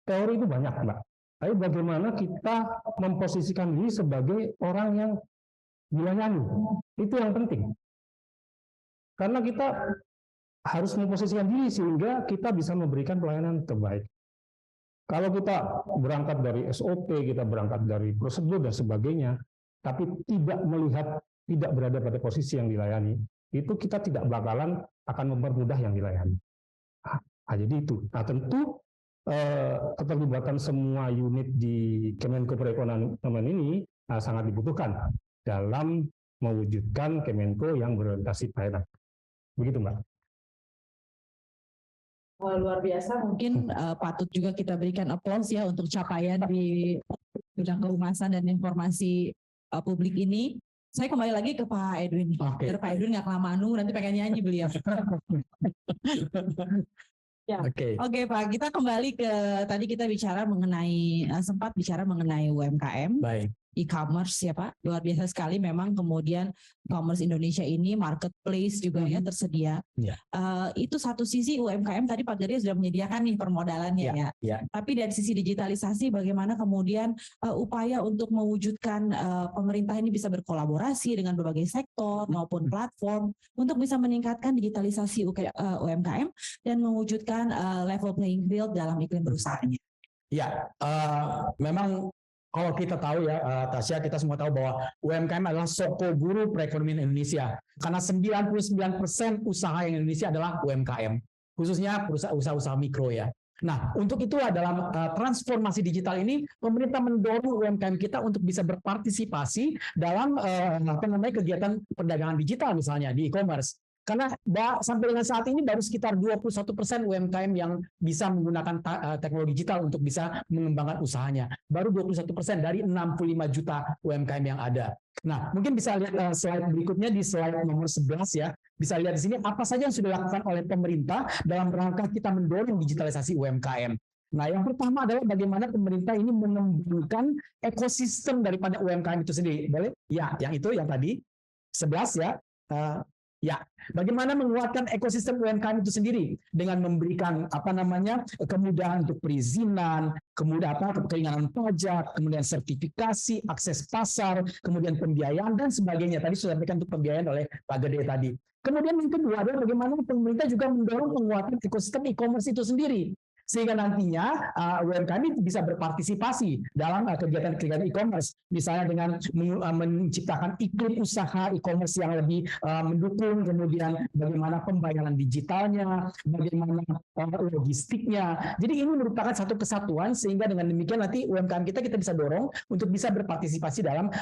teori itu banyak, Mbak. Tapi bagaimana kita memposisikan diri sebagai orang yang dilayani. Itu yang penting. Karena kita harus memposisikan diri sehingga kita bisa memberikan pelayanan terbaik. Kalau kita berangkat dari SOP, kita berangkat dari prosedur dan sebagainya, tapi tidak melihat, tidak berada pada posisi yang dilayani, itu kita tidak bakalan akan mempermudah yang dilayani. Jadi itu. Nah tentu keterlibatan semua unit di Kemenko Perekonomian ini sangat dibutuhkan dalam mewujudkan Kemenko yang berorientasi pelayanan. Begitu, Mbak. Luar biasa, mungkin patut juga kita berikan applause ya untuk capaian di bidang kehumasan dan informasi publik ini. Saya kembali lagi ke Pak Edwin. Biar Pak Edwin nggak kelamaan nunggu, nanti pengen nyanyi beliau. Ya. Oke Pak, kita kembali ke tadi kita bicara mengenai sempat bicara mengenai UMKM. Baik. E-commerce ya Pak, luar biasa sekali memang. Kemudian e-commerce Indonesia ini marketplace juga ya tersedia. Ya. Itu satu sisi UMKM tadi Pak Geria sudah menyediakan nih permodalannya ya. Tapi dari sisi digitalisasi bagaimana kemudian upaya untuk mewujudkan pemerintah ini bisa berkolaborasi dengan berbagai sektor maupun platform untuk bisa meningkatkan digitalisasi UMKM dan mewujudkan level playing field dalam iklim berusahanya. Ya, memang kalau kita tahu ya, Tasya, kita semua tahu bahwa UMKM adalah soko guru perekonomian Indonesia. Karena 99% usaha yang Indonesia adalah UMKM, khususnya usaha-usaha mikro ya. Nah, untuk itulah dalam transformasi digital ini, pemerintah mendorong UMKM kita untuk bisa berpartisipasi dalam kegiatan perdagangan digital misalnya di e-commerce. Karena sampai dengan saat ini baru sekitar 21% UMKM yang bisa menggunakan teknologi digital untuk bisa mengembangkan usahanya. Baru 21% dari 65 juta UMKM yang ada. Nah, mungkin bisa lihat slide berikutnya di slide nomor 11 ya. Bisa lihat di sini apa saja yang sudah dilakukan oleh pemerintah dalam rangka kita mendorong digitalisasi UMKM. Nah, yang pertama adalah bagaimana pemerintah ini mengembangkan ekosistem daripada UMKM itu sendiri. Boleh? Ya, yang itu yang tadi 11 ya. Ya, bagaimana menguatkan ekosistem UMKM itu sendiri dengan memberikan kemudahan untuk perizinan, kemudian keringanan pajak, kemudian sertifikasi, akses pasar, kemudian pembiayaan dan sebagainya. Tadi sudah disampaikan untuk pembiayaan oleh Pak Gede tadi. Kemudian yang kedua adalah bagaimana pemerintah juga mendorong penguatan ekosistem e-commerce itu sendiri. Sehingga nantinya UMKM bisa berpartisipasi dalam kegiatan-kegiatan e-commerce. Misalnya dengan menciptakan iklim usaha e-commerce yang lebih mendukung, kemudian bagaimana pembayaran digitalnya, bagaimana logistiknya. Jadi ini merupakan satu kesatuan sehingga dengan demikian nanti UMKM kita bisa dorong untuk bisa berpartisipasi dalam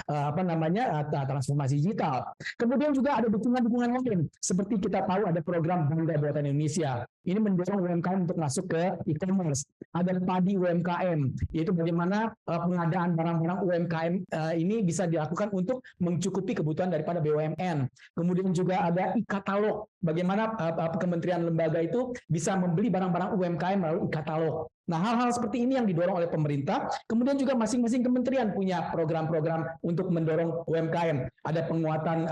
transformasi digital. Kemudian juga ada dukungan-dukungan lain. Seperti kita tahu ada program Bangga Buatan Indonesia. Ini mendorong UMKM untuk masuk ke e-commerce. Ada padi UMKM, yaitu bagaimana pengadaan barang-barang UMKM ini bisa dilakukan untuk mencukupi kebutuhan daripada BUMN. Kemudian juga ada e-katalog, bagaimana kementerian lembaga itu bisa membeli barang-barang UMKM melalui e-katalog. Nah, hal-hal seperti ini yang didorong oleh pemerintah. Kemudian juga masing-masing kementerian punya program-program untuk mendorong UMKM. Ada penguatan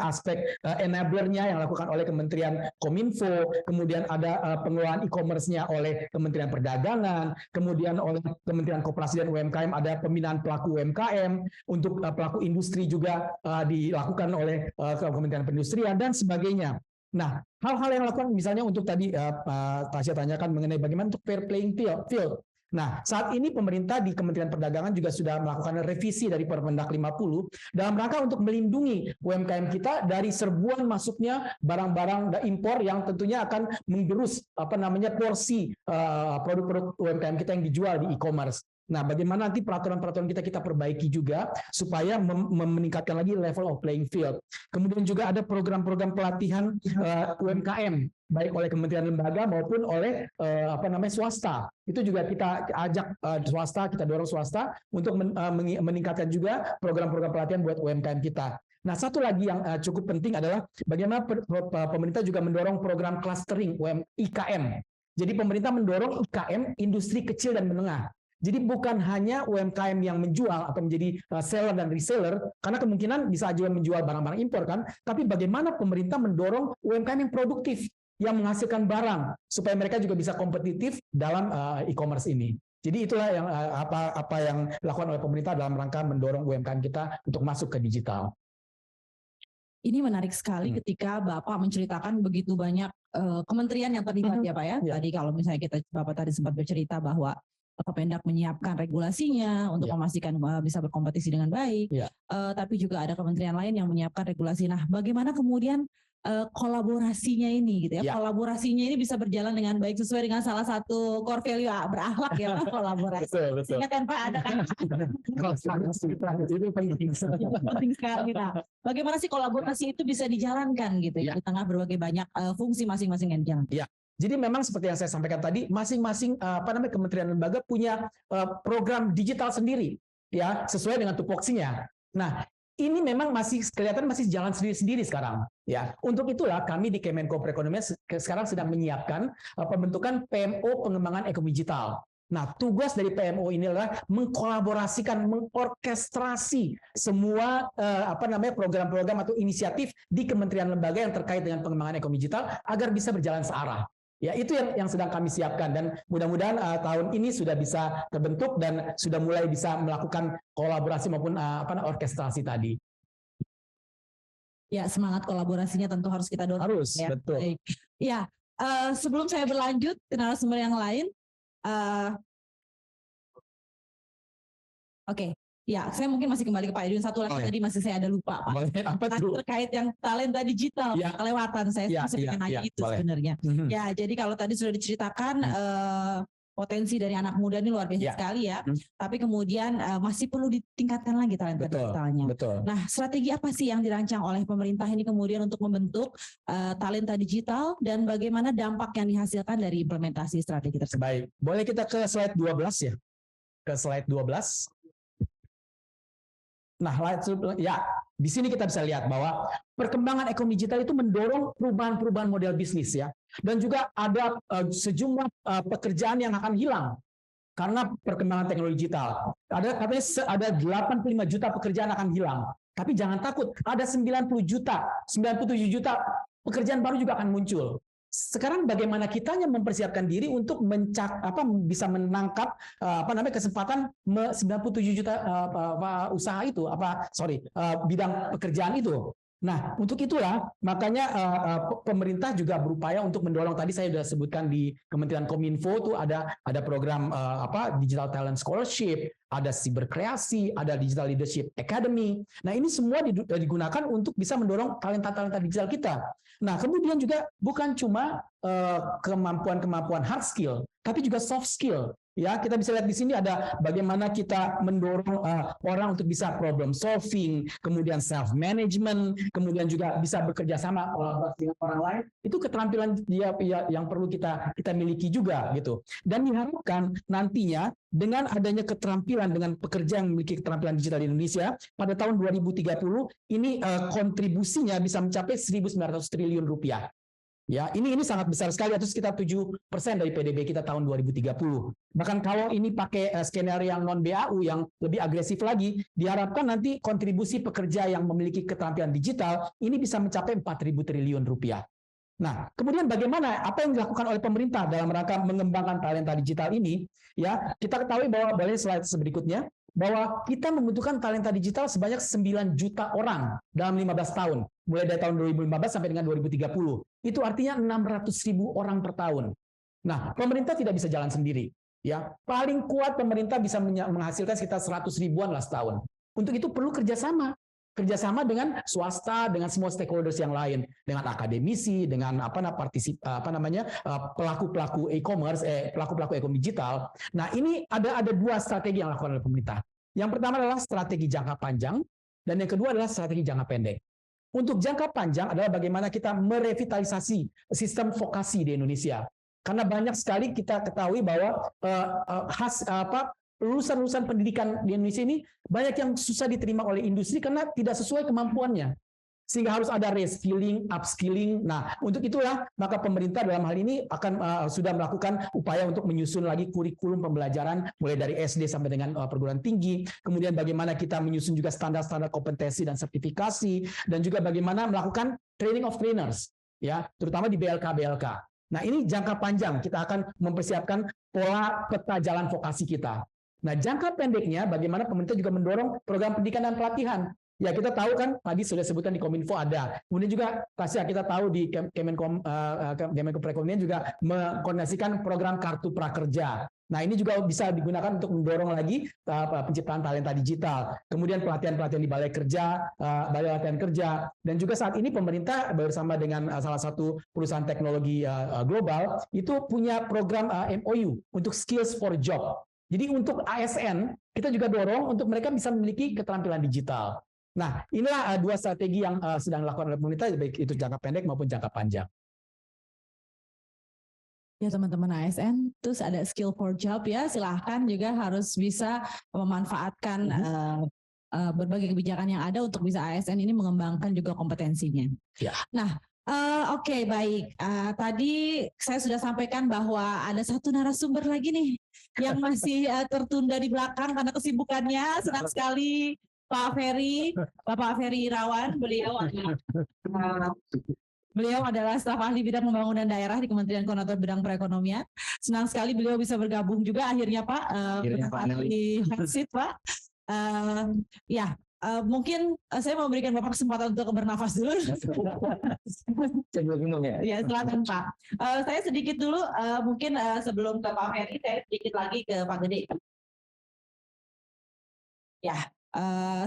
aspek enablernya yang dilakukan oleh Kementerian Kominfo, kemudian ada pengelolaan e-commerce-nya oleh Kementerian Perdagangan, kemudian oleh Kementerian Koperasi dan UMKM ada pembinaan pelaku UMKM, untuk pelaku industri juga dilakukan oleh Kementerian Perindustrian dan sebagainya. Nah, hal-hal yang dilakukan misalnya untuk tadi Tasya tanyakan mengenai bagaimana untuk fair playing field. Nah, saat ini pemerintah di Kementerian Perdagangan juga sudah melakukan revisi dari Permendak 50 dalam rangka untuk melindungi UMKM kita dari serbuan masuknya barang-barang impor yang tentunya akan menggerus porsi produk-produk UMKM kita yang dijual di e-commerce. Nah, bagaimana nanti peraturan-peraturan kita perbaiki juga supaya meningkatkan lagi level of playing field. Kemudian juga ada program-program pelatihan UMKM baik oleh kementerian lembaga maupun oleh swasta. Itu juga kita ajak swasta, kita dorong swasta untuk meningkatkan juga program-program pelatihan buat UMKM kita. Nah, satu lagi yang cukup penting adalah bagaimana pemerintah juga mendorong program clustering IKM. Jadi pemerintah mendorong IKM, industri kecil dan menengah. Jadi bukan hanya UMKM yang menjual atau menjadi seller dan reseller, karena kemungkinan bisa juga menjual barang-barang impor kan, tapi bagaimana pemerintah mendorong UMKM yang produktif, yang menghasilkan barang, supaya mereka juga bisa kompetitif dalam e-commerce ini. Jadi itulah yang apa yang dilakukan oleh pemerintah dalam rangka mendorong UMKM kita untuk masuk ke digital. Ini menarik sekali ketika Bapak menceritakan begitu banyak kementerian yang terlibat ya Pak ya. Tadi kalau misalnya Bapak tadi sempat bercerita bahwa Kemendak menyiapkan regulasinya untuk memastikan bisa berkompetisi dengan baik. Tapi juga ada kementerian lain yang menyiapkan regulasi. Nah, bagaimana kemudian kolaborasinya ini gitu ya? Kolaborasinya ini bisa berjalan dengan baik sesuai dengan salah satu core value berakhlak ya Pak, kolaborasi. Betul. Ingat kan Pak, ada kan? Itu penting sekali. Nah, bagaimana sih kolaborasi itu bisa dijalankan gitu ya di tengah berbagai banyak fungsi masing-masing yang dijalankan? Jadi memang seperti yang saya sampaikan tadi, masing-masing kementerian lembaga punya program digital sendiri, ya sesuai dengan tupoksinya. Nah, ini memang kelihatan masih jalan sendiri-sendiri sekarang, ya. Untuk itulah kami di Kemenko Perekonomian sekarang sedang menyiapkan pembentukan PMO pengembangan ekonomi digital. Nah, tugas dari PMO ini adalah mengkolaborasikan, mengorkestrasi semua program-program atau inisiatif di kementerian lembaga yang terkait dengan pengembangan ekonomi digital agar bisa berjalan searah. Ya, itu yang sedang kami siapkan dan mudah-mudahan tahun ini sudah bisa terbentuk dan sudah mulai bisa melakukan kolaborasi maupun orkestrasi tadi. Ya, semangat kolaborasinya tentu harus kita dorong. Harus, ya. betul. Baik. Ya, sebelum saya berlanjut ke narasumber yang lain, oke. Ya, saya mungkin masih kembali ke Pak Edwin. Satu lagi tadi masih saya ada lupa, Pak. Terkait yang talenta digital, kelewatan saya pengen nanya itu sebenarnya. Ya, jadi kalau tadi sudah diceritakan potensi dari anak muda ini luar biasa sekali ya. Tapi kemudian masih perlu ditingkatkan lagi talenta digitalnya. Betul. Nah, strategi apa sih yang dirancang oleh pemerintah ini kemudian untuk membentuk talenta digital dan bagaimana dampak yang dihasilkan dari implementasi strategi tersebut? Baik, boleh kita ke slide 12 ya? Ke slide 12. Nah, ya, di sini kita bisa lihat bahwa perkembangan ekonomi digital itu mendorong perubahan-perubahan model bisnis ya. Dan juga ada sejumlah pekerjaan yang akan hilang karena perkembangan teknologi digital. Katanya ada 85 juta pekerjaan akan hilang. Tapi jangan takut, ada 97 juta pekerjaan baru juga akan muncul. Sekarang bagaimana kitanya mempersiapkan diri untuk bisa menangkap kesempatan 97 juta usaha itu bidang pekerjaan itu. Nah, untuk itulah makanya pemerintah juga berupaya untuk mendorong, tadi saya sudah sebutkan di Kementerian Kominfo itu ada program Digital Talent Scholarship, ada Siberkreasi, ada Digital Leadership Academy. Nah, ini semua digunakan untuk bisa mendorong talenta-talenta digital kita. Nah, kemudian juga bukan cuma kemampuan-kemampuan hard skill, tapi juga soft skill. Ya, kita bisa lihat di sini ada bagaimana kita mendorong orang untuk bisa problem solving, kemudian self management, kemudian juga bisa bekerja sama dengan orang lain. Itu keterampilan yang perlu kita miliki juga gitu. Dan diharapkan nantinya dengan adanya keterampilan dengan pekerja yang memiliki keterampilan digital di Indonesia pada tahun 2030 ini kontribusinya bisa mencapai 1.900 triliun rupiah. Ya, ini sangat besar sekali, atau sekitar 7% dari PDB kita tahun 2030. Bahkan kalau ini pakai skenario yang non BAU yang lebih agresif lagi, diharapkan nanti kontribusi pekerja yang memiliki keterampilan digital ini bisa mencapai 4.000 triliun rupiah. Nah, kemudian bagaimana apa yang dilakukan oleh pemerintah dalam rangka mengembangkan talenta digital ini? Ya, kita ketahui bahwa, boleh slide berikutnya, bahwa kita membutuhkan talenta digital sebanyak 9 juta orang dalam 15 tahun, mulai dari tahun 2015 sampai dengan 2030. Itu artinya 600.000 orang per tahun. Nah, pemerintah tidak bisa jalan sendiri. Ya, paling kuat pemerintah bisa menghasilkan sekitar 100 ribuan lah setahun. Untuk itu perlu kerjasama dengan swasta, dengan semua stakeholders yang lain, dengan akademisi, dengan pelaku-pelaku e-commerce, pelaku-pelaku ekonomi digital. Nah, ini ada dua strategi yang dilakukan oleh pemerintah. Yang pertama adalah strategi jangka panjang, dan yang kedua adalah strategi jangka pendek. Untuk jangka panjang adalah bagaimana kita merevitalisasi sistem vokasi di Indonesia. Karena banyak sekali kita ketahui bahwa lulusan-lulusan pendidikan di Indonesia ini banyak yang susah diterima oleh industri karena tidak sesuai kemampuannya. Sehingga harus ada reskilling, upskilling. Nah, untuk itulah maka pemerintah dalam hal ini akan sudah melakukan upaya untuk menyusun lagi kurikulum pembelajaran mulai dari SD sampai dengan perguruan tinggi. Kemudian bagaimana kita menyusun juga standar-standar kompetensi dan sertifikasi, dan juga bagaimana melakukan training of trainers, ya, terutama di BLK. Nah, ini jangka panjang kita akan mempersiapkan pola peta jalan vokasi kita. Nah, jangka pendeknya bagaimana pemerintah juga mendorong program pendidikan dan pelatihan Ya kita tahu kan tadi sudah sebutkan di Kominfo ada. Kemudian juga pasti kita tahu di Kemenko Perekonomian juga mengkoordinasikan program Kartu Prakerja. Nah ini juga bisa digunakan untuk mendorong lagi penciptaan talenta digital. Kemudian pelatihan-pelatihan di balai kerja, balai latihan kerja. Dan juga saat ini pemerintah bersama dengan salah satu perusahaan teknologi global itu punya program MOU untuk Skills for Job. Jadi untuk ASN kita juga dorong untuk mereka bisa memiliki keterampilan digital. Nah, inilah dua strategi yang sedang dilakukan oleh pemerintah, baik itu jangka pendek maupun jangka panjang. Ya teman-teman ASN, terus ada skill for job ya, silahkan juga harus bisa memanfaatkan berbagai kebijakan yang ada untuk bisa ASN ini mengembangkan juga kompetensinya. Ya. Nah, oke, baik. Tadi saya sudah sampaikan bahwa ada satu narasumber lagi nih yang masih tertunda di belakang karena kesibukannya. Senang sekali Pak Ferry, Bapak Ferry Irawan, beliau adalah staf ahli bidang pembangunan daerah di Kementerian Koordinator Bidang Perekonomian. Senang sekali beliau bisa bergabung juga akhirnya Pak, di Hatsit Pak. Mungkin saya mau berikan Bapak kesempatan untuk bernafas dulu. Ya, silakan Pak. Saya sedikit dulu, mungkin sebelum ke Pak Ferry, saya sedikit lagi ke Pak Gede. Ya,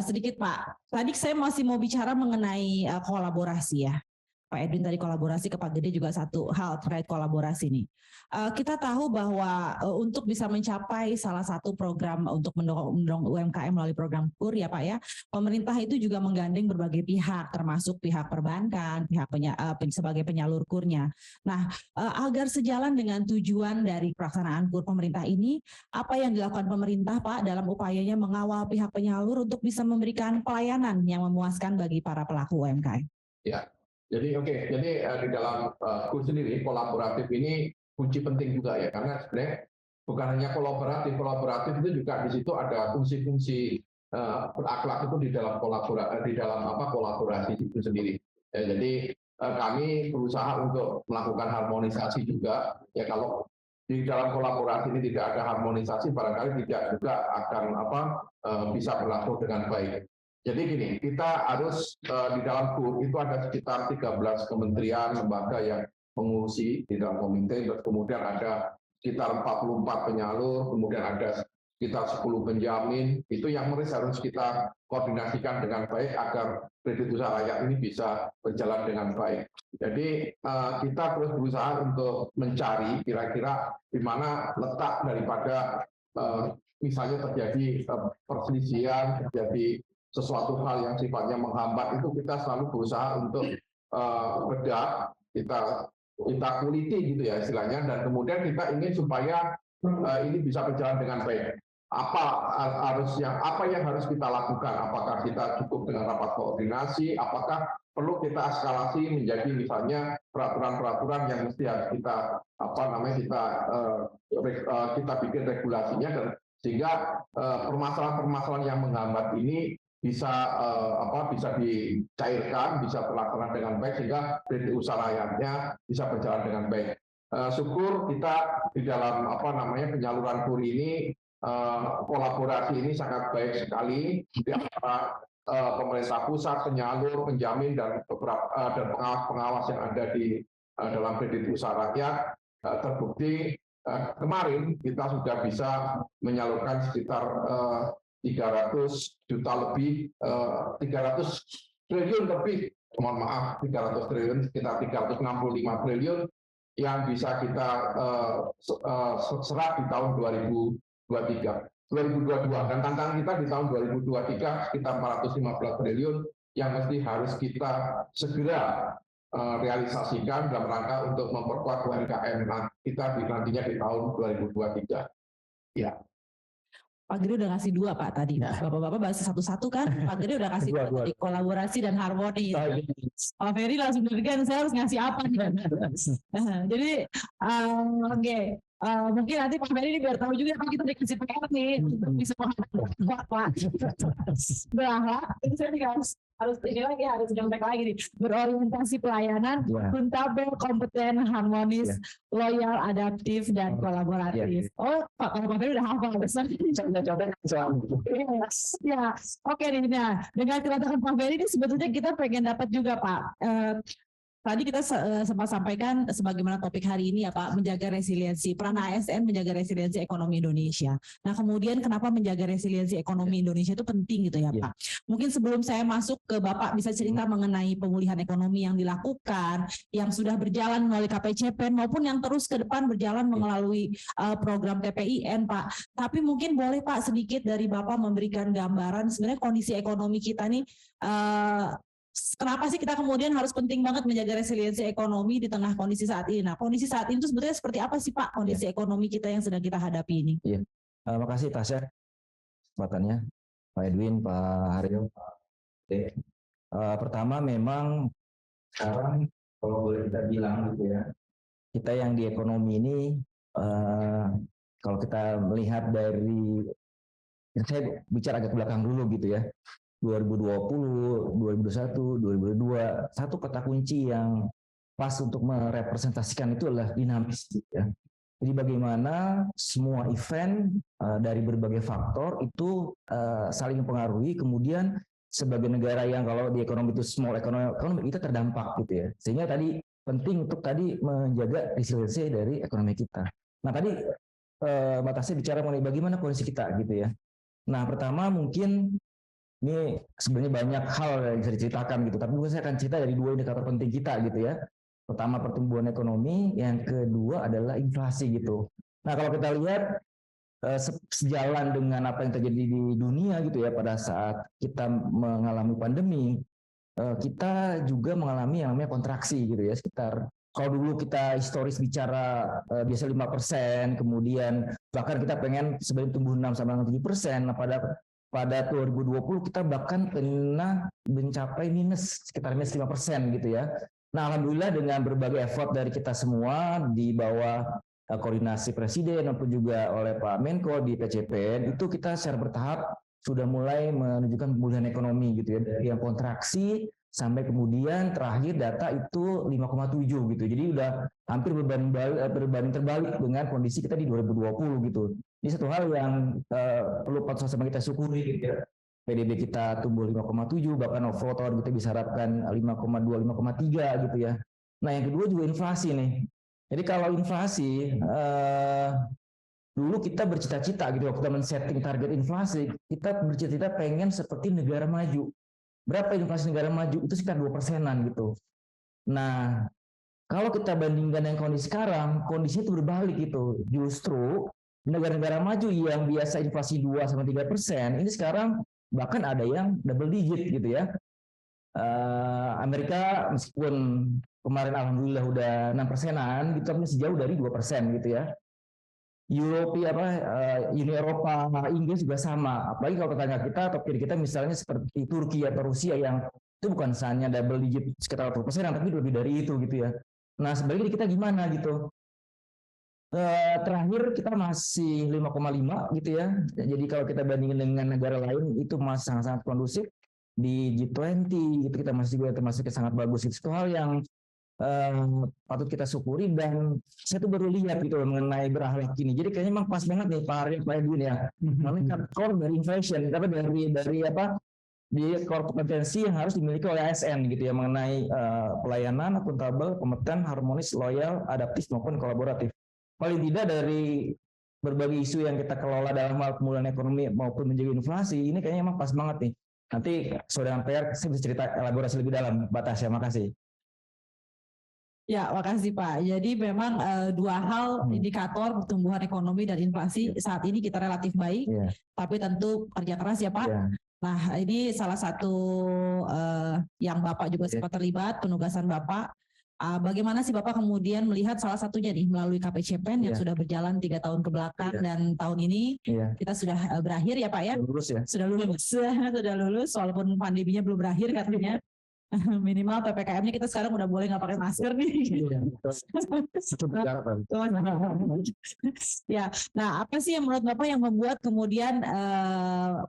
sedikit Pak. Tadi saya masih mau bicara mengenai kolaborasi ya. Pak Edwin tadi kolaborasi, ke Pak Gede juga satu hal terkait kolaborasi nih. Kita tahu bahwa untuk bisa mencapai salah satu program untuk mendorong UMKM melalui program KUR ya Pak ya, pemerintah itu juga menggandeng berbagai pihak, termasuk pihak perbankan, pihak sebagai penyalur KUR-nya. Nah, agar sejalan dengan tujuan dari pelaksanaan KUR pemerintah ini, apa yang dilakukan pemerintah Pak dalam upayanya mengawal pihak penyalur untuk bisa memberikan pelayanan yang memuaskan bagi para pelaku UMKM? Ya, jadi di dalam KUR sendiri kolaboratif ini kunci penting juga ya, karena sebenarnya bukan hanya kolaboratif itu juga di situ ada fungsi-fungsi berakhlak itu di dalam kolaborasi itu sendiri. Ya, jadi kami berusaha untuk melakukan harmonisasi juga. Ya kalau di dalam kolaborasi ini tidak ada harmonisasi, barangkali tidak juga akan bisa berlaku dengan baik. Jadi gini, kita harus di dalam KUR itu ada sekitar 13 kementerian lembaga yang mengurusi di dalam komite, kemudian ada sekitar 44 penyalur, kemudian ada sekitar 10 penjamin, itu yang harus kita koordinasikan dengan baik agar kredit usaha rakyat ini bisa berjalan dengan baik. Jadi kita terus berusaha untuk mencari kira-kira di mana letak daripada misalnya terjadi perselisihan, terjadi sesuatu hal yang sifatnya menghambat, itu kita selalu berusaha untuk bedah, kita kuliti gitu ya istilahnya, dan kemudian kita ingin supaya ini bisa berjalan dengan baik. Apa yang harus kita lakukan? Apakah kita cukup dengan rapat koordinasi? Apakah perlu kita eskalasi menjadi misalnya peraturan-peraturan yang mesti harus kita kita bikin regulasinya, dan sehingga permasalahan-permasalahan yang menghambat ini bisa dicairkan, bisa terlaksana dengan baik sehingga kredit usaha rakyatnya bisa berjalan dengan baik. Syukur kita di dalam penyaluran KUR ini kolaborasi ini sangat baik sekali di antara pemerintah pusat, penyalur, penjamin dan pengawas-pengawas yang ada di dalam kredit usaha rakyat. Terbukti kemarin kita sudah bisa menyalurkan sekitar 300 juta lebih, 300 triliun lebih, mohon maaf, 300 triliun, sekitar 365 triliun yang bisa kita serap di tahun 2022. Dan tantangan kita di tahun 2023 sekitar 415 triliun yang mesti harus kita segera realisasikan dalam rangka untuk memperkuat UMKM kita nantinya di tahun 2023. Ya. Pak Gede udah ngasih 2 Pak tadi. Bapak-bapak bahas satu-satu kan. Pak Gede udah kasih 2 tadi, kolaborasi dan harmoni. Pak Ferry langsung deg-degan, saya harus ngasih apa nih. Jadi oke. Mungkin nanti Pak Ferry ini biar tahu juga Pak kita dikasih PR nih untuk bisa menghadapi Pak. Berahlah, ini saya dikasih harus ini lagi, harus nyontek lagi nih. Berorientasi pelayanan, akuntabel, kompeten, harmonis, loyal, adaptif, dan kolaboratif. Oh, Pak, kalau Pak Ferry udah hafal besar. Ya, oke nih. Nah, dengan kedatangan Pak Ferry ini sebetulnya kita pengen dapat juga Pak. Tadi kita sempat sampaikan sebagaimana topik hari ini ya Pak, menjaga resiliensi, peran ASN menjaga resiliensi ekonomi Indonesia. Nah kemudian kenapa menjaga resiliensi ekonomi Indonesia itu penting gitu ya Pak. Mungkin sebelum saya masuk ke Bapak bisa cerita mengenai pemulihan ekonomi yang dilakukan, yang sudah berjalan melalui KPCPEN maupun yang terus ke depan berjalan melalui program TPIN Pak. Tapi mungkin boleh Pak sedikit dari Bapak memberikan gambaran sebenarnya kondisi ekonomi kita nih, kenapa sih kita kemudian harus penting banget menjaga resiliensi ekonomi di tengah kondisi saat ini? Nah, kondisi saat ini itu sebetulnya seperti apa sih Pak kondisi ekonomi kita yang sedang kita hadapi ini? Iya, makasih Tasya kesempatannya, Pak Edwin, Pak Haryo. Pertama memang sekarang kalau boleh kita bilang gitu ya, kita yang di ekonomi ini kalau kita melihat dari, saya bicara agak ke belakang dulu gitu ya. 2020, 2021, 2022, satu kata kunci yang pas untuk merepresentasikan itu adalah dinamis. Ya. Jadi bagaimana semua event dari berbagai faktor itu saling mempengaruhi, kemudian sebagai negara yang kalau di ekonomi itu small economy itu terdampak gitu ya. Sehingga tadi penting untuk tadi menjaga resiliensi dari ekonomi kita. Nah tadi Mbak Tasya bicara mengenai bagaimana kondisi kita gitu ya. Nah pertama mungkin ini sebenarnya banyak hal yang bisa diceritakan gitu, tapi saya akan cerita dari dua indikator penting kita gitu ya. Pertama pertumbuhan ekonomi, yang kedua adalah inflasi gitu. Nah kalau kita lihat sejalan dengan apa yang terjadi di dunia gitu ya pada saat kita mengalami pandemi, kita juga mengalami yang namanya kontraksi gitu ya, sekitar kalau dulu kita historis bicara biasa 5%, kemudian bahkan kita pengen sebenarnya tumbuh 6 sampai 7%, nah pada 2020 kita bahkan pernah mencapai sekitar minus 5% gitu ya. Nah alhamdulillah dengan berbagai effort dari kita semua di bawah koordinasi Presiden maupun juga oleh Pak Menko di PCPN itu kita secara bertahap sudah mulai menunjukkan pemulihan ekonomi gitu ya, dari yang kontraksi sampai kemudian terakhir data itu 5,7 gitu. Jadi udah hampir berbanding terbalik dengan kondisi kita di 2020 gitu. Ini satu hal yang perlu sama kita syukuri gitu ya. PDB kita tumbuh 5,7, bahkan overall tahun kita bisa harapkan 5,2, 5,3 gitu ya. Nah yang kedua juga inflasi nih. Jadi kalau inflasi dulu kita bercita-cita gitu, waktu kita men-setting target inflasi, kita bercita-cita pengen seperti negara maju. Berapa inflasi negara maju? Itu sekitar 2%-an gitu. Nah, kalau kita bandingkan dengan kondisi sekarang, kondisinya itu berbalik gitu. Justru negara-negara maju yang biasa inflasi 2-3%, ini sekarang bahkan ada yang double digit gitu ya. Amerika meskipun kemarin alhamdulillah udah 6%-an, gitu, tapi masih jauh dari 2% gitu ya. Uni Eropa, Inggris juga sama. Apalagi kalau tetangga kita atau peer kita misalnya seperti Turki atau Rusia yang itu bukan hanya double digit sekitar 20%, tapi lebih dari itu gitu ya. Nah sebaliknya kita gimana gitu? Terakhir kita masih 5,5 gitu ya. Jadi kalau kita bandingin dengan negara lain itu masih sangat-sangat kondusif. Di G20 itu kita masih juga termasuk sangat bagus. Itu hal yang patut kita syukuri, dan saya tuh baru lihat gitu mengenai berakhlak ini. Jadi kayaknya memang pas banget nih Pak Haryo, Pak Edwin ya. Namanya core dari inflation, tapi dari apa? Di core kompetensi yang harus dimiliki oleh ASN gitu ya, mengenai pelayanan, akuntabel, kompeten, harmonis, loyal, adaptif maupun kolaboratif. Paling tidak dari berbagai isu yang kita kelola dalam hal pemulihan ekonomi maupun menjaga inflasi, ini kayaknya memang pas banget nih. Nanti saudara PR saya bisa cerita elaborasi lebih dalam. Tasya, makasih. Ya, makasih Pak. Jadi memang dua hal indikator pertumbuhan ekonomi dan inflasi saat ini kita relatif baik, tapi tentu kerja keras ya Pak. Nah, ini salah satu yang Bapak juga sempat terlibat, penugasan Bapak. Bagaimana sih Bapak kemudian melihat salah satunya nih melalui KPCPEN yang sudah berjalan 3 tahun ke belakang dan tahun ini kita sudah berakhir ya Pak ya? Sudah lulus walaupun pandeminya belum berakhir katanya. Minimal PPKM-nya kita sekarang udah boleh nggak pakai masker nih. Ya, nah apa sih yang menurut Bapak yang membuat kemudian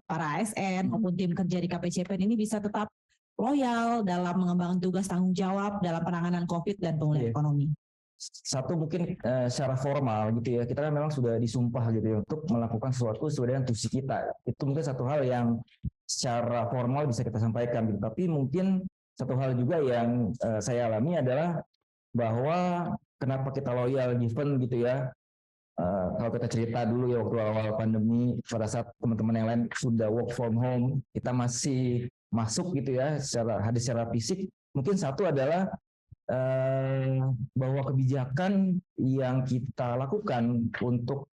para ASN maupun tim kerja di KPCPEN ini bisa tetap loyal dalam mengembangkan tugas tanggung jawab dalam penanganan COVID dan pemulihan Iya. ekonomi? Satu mungkin secara formal gitu ya, kita kan memang sudah disumpah gitu ya untuk melakukan sesuatu sesuai dengan tusi kita. Itu mungkin satu hal yang secara formal bisa kita sampaikan gitu. Tapi mungkin satu hal juga yang saya alami adalah bahwa kenapa kita loyal given gitu ya. Kalau kita cerita dulu ya waktu awal pandemi, pada saat teman-teman yang lain sudah work from home, kita masih masuk gitu ya secara fisik. Mungkin satu adalah bahwa kebijakan yang kita lakukan untuk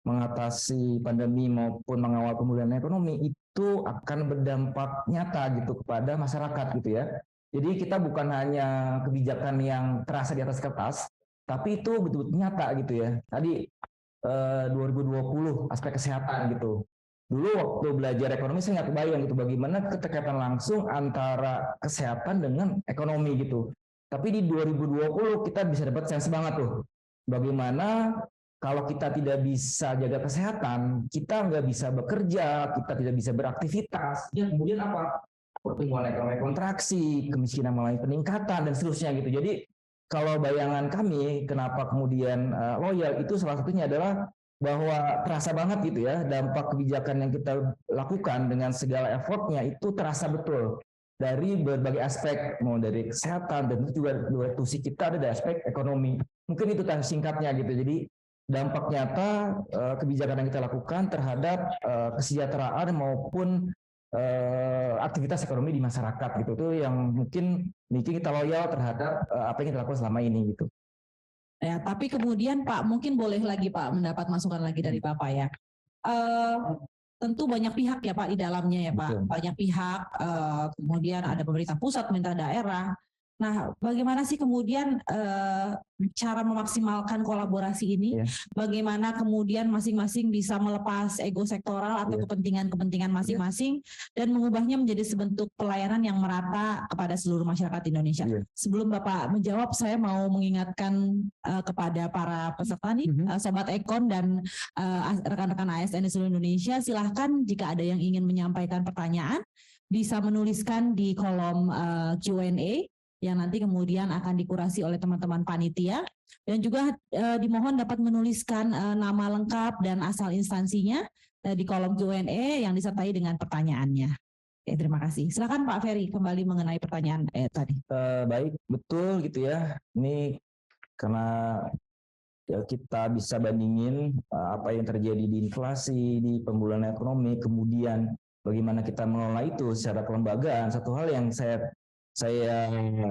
mengatasi pandemi maupun mengawal pemulihan ekonomi itu akan berdampak nyata gitu kepada masyarakat gitu ya. Jadi kita bukan hanya kebijakan yang terasa di atas kertas, tapi itu betul-betul nyata gitu ya. Tadi 2020 aspek kesehatan gitu. Dulu waktu belajar ekonomi saya nggak kebayang gitu bagaimana keterkaitan langsung antara kesehatan dengan ekonomi gitu. Tapi di 2020 kita bisa dapat sense banget tuh. Bagaimana kalau kita tidak bisa jaga kesehatan, kita nggak bisa bekerja, kita tidak bisa beraktivitas. Ya, kemudian apa? Pertumbuhan ekonomi kontraksi, kemiskinan mengalami peningkatan, dan seterusnya gitu. Jadi kalau bayangan kami, kenapa kemudian loyal, itu salah satunya adalah bahwa terasa banget gitu ya, dampak kebijakan yang kita lakukan dengan segala effortnya itu terasa betul. Dari berbagai aspek, mau dari kesehatan dan juga dari tusi kita ada dari aspek ekonomi. Mungkin itu singkatnya gitu. Jadi dampak nyata kebijakan yang kita lakukan terhadap kesejahteraan maupun aktivitas ekonomi di masyarakat gitu. Itu yang mungkin kita loyal terhadap apa yang kita lakukan selama ini gitu. Ya, tapi kemudian Pak, mungkin boleh lagi Pak mendapat masukan lagi dari Bapak ya. Tentu banyak pihak ya Pak di dalamnya ya Pak. Betul. Banyak pihak, kemudian ada pemerintah pusat, pemerintah daerah. Nah, bagaimana sih kemudian cara memaksimalkan kolaborasi ini? Ya. Bagaimana kemudian masing-masing bisa melepas ego sektoral atau Ya. kepentingan-kepentingan masing-masing dan mengubahnya menjadi sebentuk pelayanan yang merata kepada seluruh masyarakat Indonesia. Ya. Sebelum Bapak menjawab, saya mau mengingatkan kepada para peserta nih, Sobat Ekon dan rekan-rekan ASN di seluruh Indonesia, silahkan jika ada yang ingin menyampaikan pertanyaan, bisa menuliskan di kolom Q&A yang nanti kemudian akan dikurasi oleh teman-teman panitia, dan juga dimohon dapat menuliskan nama lengkap dan asal instansinya di kolom Q&A yang disertai dengan pertanyaannya. Oke, terima kasih. Silakan Pak Ferry kembali mengenai pertanyaan tadi. Baik, betul gitu ya. Ini karena ya kita bisa bandingin apa yang terjadi di inflasi, di pemulihan ekonomi, kemudian bagaimana kita mengelola itu secara kelembagaan. Satu hal yang saya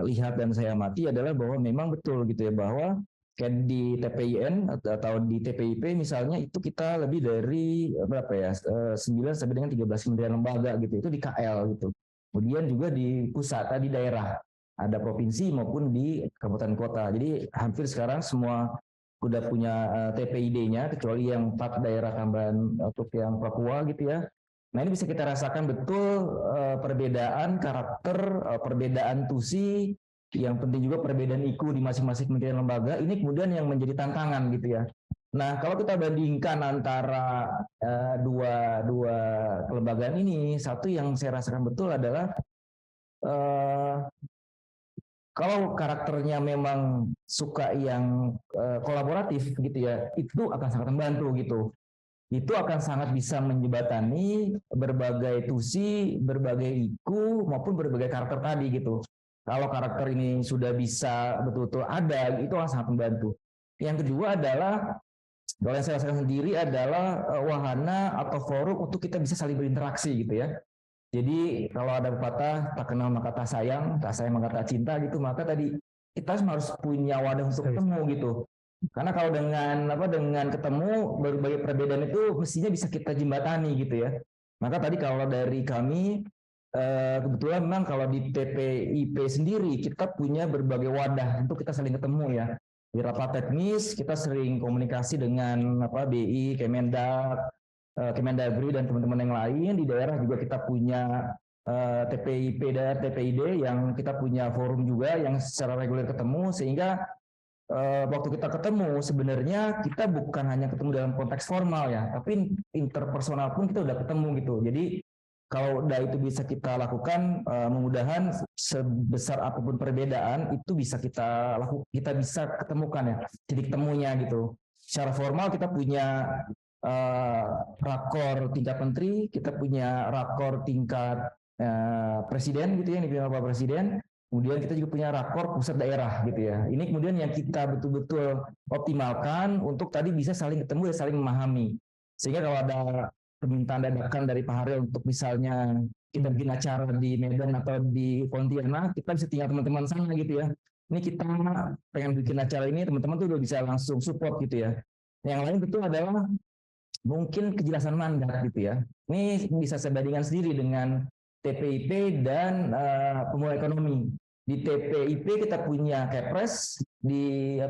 lihat dan saya amati adalah bahwa memang betul gitu ya, bahwa kayak di TPIN atau di TPIP misalnya itu kita lebih dari berapa ya 9 sampai dengan 13 kementerian lembaga gitu, itu di KL gitu. Kemudian juga di pusat, di daerah, ada provinsi maupun di kabupaten kota. Jadi hampir sekarang semua udah punya TPID-nya kecuali yang 4 daerah tambahan untuk yang Papua gitu ya. Nah, ini bisa kita rasakan betul perbedaan karakter, perbedaan tusi, yang penting juga perbedaan IQ di masing-masing kementerian lembaga. Ini kemudian yang menjadi tantangan gitu ya. Nah, kalau kita bandingkan antara dua kelembagaan ini, satu yang saya rasakan betul adalah kalau karakternya memang suka yang kolaboratif gitu ya, itu akan sangat membantu gitu. Itu akan sangat bisa menjembatani berbagai tusi, berbagai IQ maupun berbagai karakter tadi gitu. Kalau karakter ini sudah bisa betul-betul ada, itu akan sangat membantu. Yang kedua adalah, kalau yang saya rasakan sendiri adalah wahana atau forum untuk kita bisa saling berinteraksi gitu ya. Jadi kalau ada pepatah tak kenal maka tak sayang maka tak cinta gitu, maka tadi kita harus punya wadah untuk ketemu gitu. Karena kalau dengan ketemu berbagai perbedaan itu mestinya bisa kita jembatani gitu ya. Maka tadi kalau dari kami kebetulan memang kalau di TPIP sendiri kita punya berbagai wadah untuk kita saling ketemu ya. Di rapat teknis kita sering komunikasi dengan BI, Kemendak, Kemendagri dan teman-teman yang lain. Di daerah juga kita punya TPIP dan TPID yang kita punya forum juga yang secara reguler ketemu, sehingga waktu kita ketemu sebenarnya kita bukan hanya ketemu dalam konteks formal ya, tapi interpersonal pun kita udah ketemu gitu. Jadi kalau udah itu bisa kita lakukan, mudah-mudahan sebesar apapun perbedaan itu bisa kita bisa ketemukan ya titik temunya gitu. Secara formal kita punya rakor tingkat menteri, kita punya rakor tingkat presiden gitu ya, yang dipimpin Pak Presiden. Kemudian kita juga punya rakor pusat daerah gitu ya. Ini kemudian yang kita betul-betul optimalkan untuk tadi bisa saling ketemu dan saling memahami. Sehingga kalau ada permintaan dadakan dari Pak Haryo untuk misalnya kita bikin acara di Medan atau di Pontianak, kita bisa tinggal teman-teman sana gitu ya. Ini kita pengen bikin acara ini, teman-teman tuh udah bisa langsung support gitu ya. Yang lain betul adalah mungkin kejelasan mandat gitu ya. Ini bisa saya bandingkan sendiri dengan TPIP dan pemulihan ekonomi. Di TPIP kita punya Kepres, di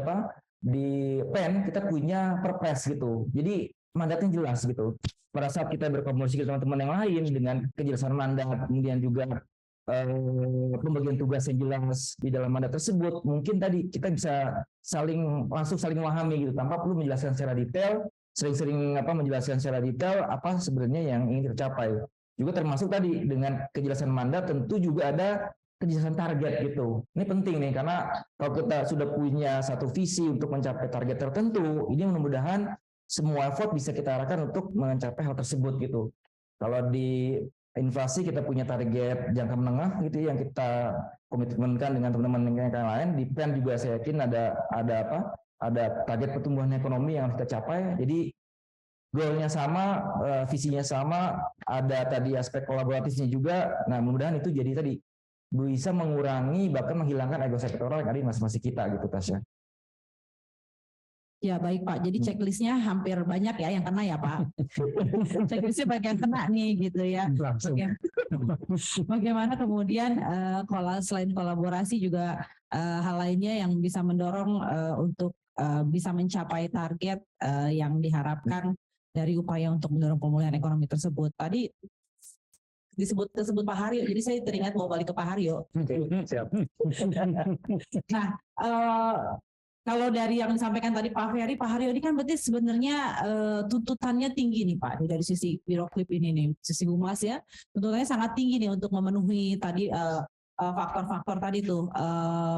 PEN kita punya Perpres gitu. Jadi mandatnya jelas gitu. Pada saat kita berkomunikasi dengan teman-teman yang lain dengan kejelasan mandat, kemudian juga pembagian tugas yang jelas di dalam mandat tersebut, mungkin tadi kita bisa langsung saling memahami gitu tanpa perlu menjelaskan secara detail, sering-sering menjelaskan secara detail apa sebenarnya yang ingin tercapai. Juga termasuk tadi dengan kejelasan mandat tentu juga ada kejelasan target gitu. Ini penting nih karena kalau kita sudah punya satu visi untuk mencapai target tertentu, ini mudah-mudahan semua effort bisa kita arahkan untuk mencapai hal tersebut gitu. Kalau di inflasi kita punya target jangka menengah gitu yang kita komitmenkan dengan teman-teman yang lain. Di PEN juga saya yakin ada target pertumbuhan ekonomi yang harus kita capai. Jadi goalnya sama, visinya sama, ada tadi aspek kolaboratifnya juga. Nah, mudah-mudahan itu jadi tadi bisa mengurangi bahkan menghilangkan ego sektoral yang ada di masing-masing kita gitu, Tasya. Ya baik Pak, jadi checklistnya hampir banyak ya yang kena ya Pak. Checklistnya banyak yang kena nih gitu ya. Bagaimana kemudian selain kolaborasi juga hal lainnya yang bisa mendorong untuk bisa mencapai target yang diharapkan dari upaya untuk mendorong pemulihan ekonomi tersebut. Tadi disebut Pak Haryo, jadi saya teringat mau balik ke Pak Haryo. Siap. Nah, kalau dari yang disampaikan tadi Pak Ferry, Pak Haryo ini kan berarti sebenarnya tuntutannya tinggi nih Pak, dari sisi Biroklim ini nih, sisi humas ya, tuntutannya sangat tinggi nih untuk memenuhi tadi faktor-faktor tadi tuh,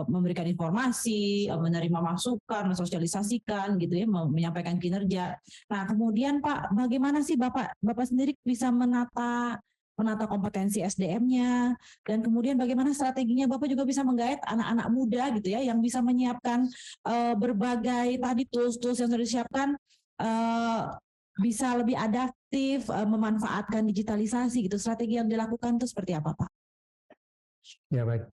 memberikan informasi, menerima masukan, mensosialisasikan gitu ya, menyampaikan kinerja. Nah kemudian Pak, bagaimana sih Bapak sendiri bisa menata kompetensi SDM-nya, dan kemudian bagaimana strateginya Bapak juga bisa menggait anak-anak muda gitu ya yang bisa menyiapkan berbagai tadi tools-tools yang sudah disiapkan, bisa lebih adaptif, memanfaatkan digitalisasi gitu. Strategi yang dilakukan itu seperti apa Pak? Ya baik.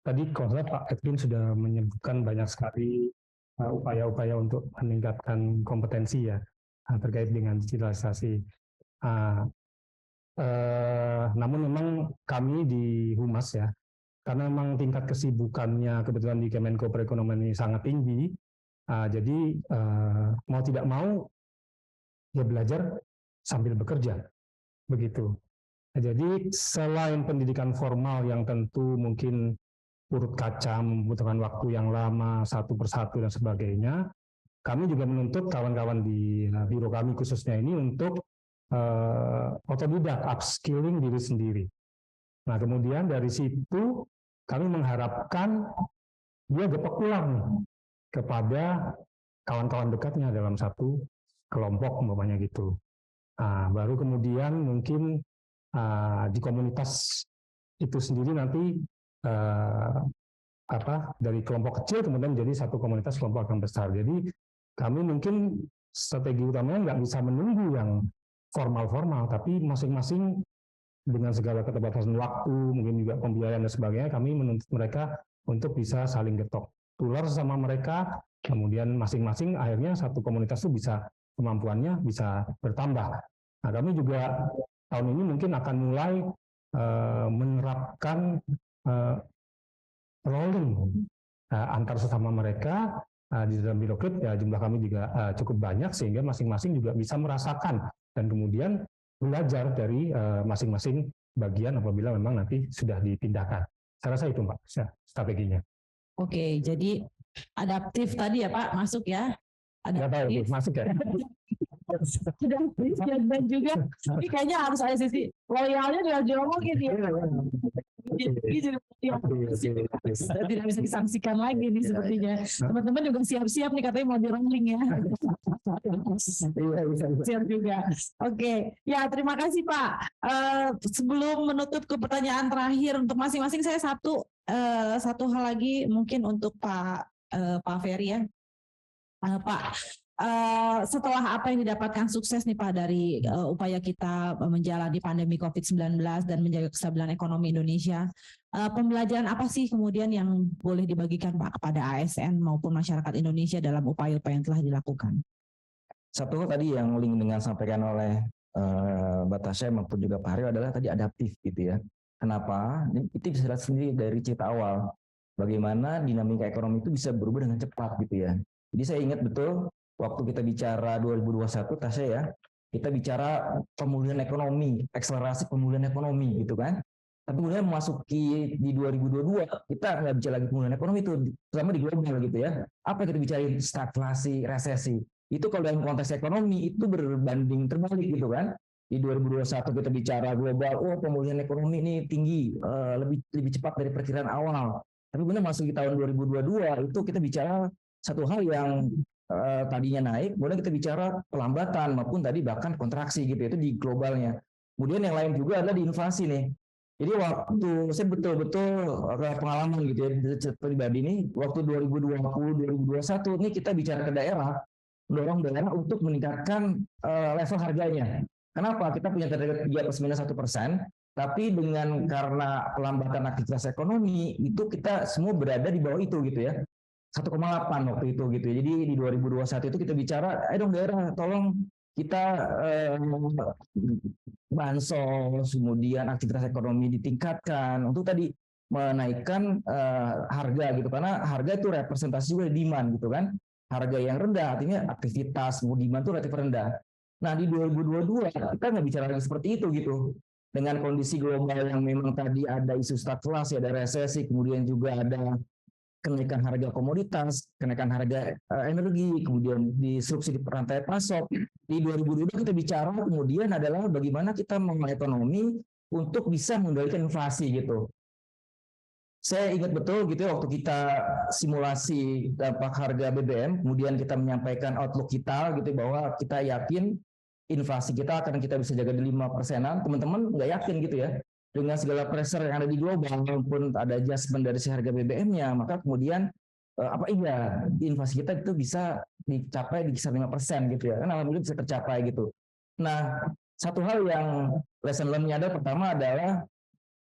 Tadi kalau Pak Edwin sudah menyebutkan banyak sekali upaya-upaya untuk meningkatkan kompetensi ya terkait dengan digitalisasi. Namun memang kami di Humas ya, karena memang tingkat kesibukannya kebetulan di Kemenko Perekonomian ini sangat tinggi, jadi mau tidak mau ya belajar sambil bekerja, begitu. Jadi selain pendidikan formal yang tentu mungkin urut kaca membutuhkan waktu yang lama satu persatu dan sebagainya, kami juga menuntut kawan-kawan di biro kami khususnya ini untuk otodidak, upskilling diri sendiri. Nah kemudian dari situ kami mengharapkan dia dapat pulang kepada kawan-kawan dekatnya dalam satu kelompok umpamanya gitu. Nah, baru kemudian mungkin di komunitas itu sendiri nanti dari kelompok kecil kemudian menjadi satu komunitas kelompok yang besar. Jadi kami mungkin strategi utamanya nggak bisa menunggu yang formal-formal, tapi masing-masing dengan segala keterbatasan waktu, mungkin juga pembiayaan dan sebagainya, kami menuntut mereka untuk bisa saling getok tular sama mereka, kemudian masing-masing akhirnya satu komunitas itu bisa kemampuannya bisa bertambah. Nah kami juga tahun ini mungkin akan mulai menerapkan rolling antar sesama mereka di dalam Biroklim. Ya jumlah kami juga cukup banyak sehingga masing-masing juga bisa merasakan dan kemudian belajar dari masing-masing bagian apabila memang nanti sudah dipindahkan. Saya rasa itu Mbak strateginya. Oke, jadi adaptif tadi ya Pak, masuk ya? Nggak tahu, masuk ya? Sudah dan juga ini kayaknya harus ada sisi loyalnya juga diomongin ya. Tidak bisa disangsikan lagi nih sepertinya. Teman-teman juga siap-siap nih katanya mau di rolling ya. Siap juga. Oke, ya terima kasih Pak. Sebelum menutup ke pertanyaan terakhir untuk masing-masing, saya satu hal lagi mungkin untuk Pak Ferry ya. Pak, setelah apa yang didapatkan sukses nih Pak dari upaya kita menjalani pandemi COVID-19 dan menjaga kestabilan ekonomi Indonesia, pembelajaran apa sih kemudian yang boleh dibagikan Pak kepada ASN maupun masyarakat Indonesia dalam upaya-upaya yang telah dilakukan? Satu tadi yang link dengan sampaikan oleh Mbak Tasya maupun juga Pak Haryo adalah tadi adaptif gitu ya. Kenapa? Itu bisa lihat sendiri dari cerita awal. Bagaimana dinamika ekonomi itu bisa berubah dengan cepat gitu ya. Jadi saya ingat betul waktu kita bicara 2021 Tasya ya, kita bicara pemulihan ekonomi, akselerasi pemulihan ekonomi gitu kan. Tapi kemudian memasuki di 2022 kita nggak bicara lagi pemulihan ekonomi itu, terutama di global gitu ya. Apa yang kita bicarain? Stagflasi, resesi. Itu kalau dalam konteks ekonomi itu berbanding terbalik gitu kan. Di 2021 kita bicara global, pemulihan ekonomi ini tinggi, lebih cepat dari perkiraan awal. Tapi kemudian masuk di tahun 2022 itu kita bicara satu hal yang tadinya naik, kemudian kita bicara pelambatan maupun tadi bahkan kontraksi gitu, itu di globalnya. Kemudian yang lain juga adalah di inflasi nih. Jadi waktu saya betul-betul pengalaman gitu ya pribadi ini, waktu 2020-2021 ini kita bicara ke daerah, mendorong daerah untuk meningkatkan level harganya. Kenapa? Kita punya target 3+/-1%, tapi karena pelambatan aktivitas ekonomi itu kita semua berada di bawah itu gitu ya. 1,8 waktu itu gitu. Jadi di 2021 itu kita bicara, ayo dong daerah tolong kita bansos, kemudian aktivitas ekonomi ditingkatkan untuk tadi menaikkan harga gitu, karena harga itu representasi juga demand gitu kan. Harga yang rendah artinya aktivitas, demand itu relatif rendah. Nah di 2022 kita nggak bicara lagi seperti itu gitu. Dengan kondisi global yang memang tadi ada isu stagflasi, ada resesi, kemudian juga ada kenaikan harga komoditas, kenaikan harga energi, kemudian disrupsi di rantai pasok. Di 2022 kita bicara kemudian adalah bagaimana kita mengelola ekonomi untuk bisa mengendalikan inflasi gitu. Saya ingat betul gitu ya, waktu kita simulasi dampak harga BBM, kemudian kita menyampaikan outlook kita gitu bahwa kita yakin inflasi kita akan kita bisa jaga di 5%-an. Teman-teman nggak yakin gitu ya. Dengan segala pressure yang ada di global maupun ada adjustment dari si harga BBM-nya, maka kemudian inflasi kita itu bisa dicapai di kisar 5% gitu ya. Kan alhamdulillah bisa tercapai gitu. Nah, satu hal yang lesson learn-nya pertama adalah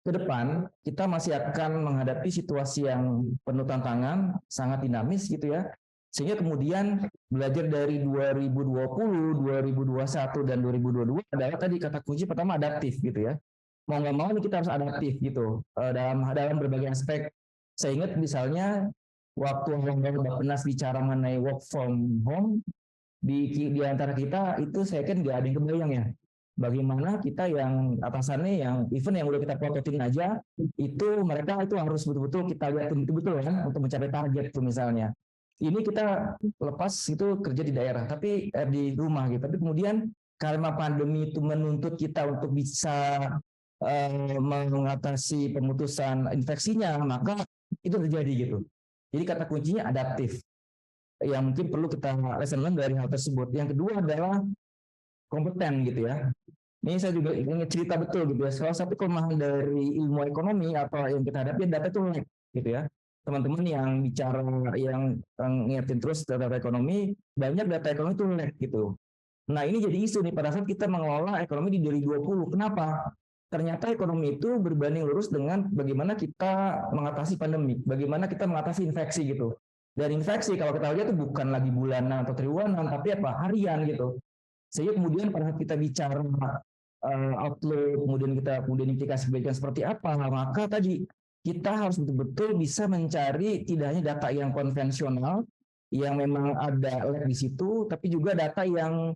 ke depan kita masih akan menghadapi situasi yang penuh tantangan, sangat dinamis gitu ya. Sehingga kemudian belajar dari 2020, 2021 dan 2022 adalah tadi kata kunci pertama adaptif gitu ya. Mau nggak mau kita harus adaptif gitu dalam berbagai aspek. Saya ingat misalnya waktu Bappenas bicara mengenai work from home di antara kita itu saya kan nggak ada yang kebayang ya. Bagaimana kita yang atasannya yang event yang udah kita prototipin aja itu mereka itu harus betul-betul kita lihat betul-betul kan untuk mencapai target itu misalnya. Ini kita lepas itu kerja di daerah tapi di rumah gitu. Tapi kemudian karena pandemi itu menuntut kita untuk bisa mengatasi pemutusan infeksinya, maka itu terjadi gitu. Jadi kata kuncinya adaptif. Yang mungkin perlu kita lesson learn dari hal tersebut. Yang kedua adalah kompeten gitu ya. Ini saya juga ingin cerita betul gitu ya. Salah satu kelemahan dari ilmu ekonomi atau yang kita hadapi data itu lag gitu ya. Teman-teman yang bicara yang ngertiin terus data ekonomi, banyak data ekonomi itu lag gitu. Nah ini jadi isu nih pada saat kita mengelola ekonomi di 2020. Kenapa? Ternyata ekonomi itu berbanding lurus dengan bagaimana kita mengatasi pandemi, bagaimana kita mengatasi infeksi gitu. Dan infeksi kalau kita lihat itu bukan lagi bulanan atau triwulan, tapi harian gitu. Sehingga kemudian pada saat kita bicara outlook, kemudian implikasi kebaikan seperti apa, maka tadi kita harus betul-betul bisa mencari tidak hanya data yang konvensional, yang memang ada lab di situ, tapi juga data yang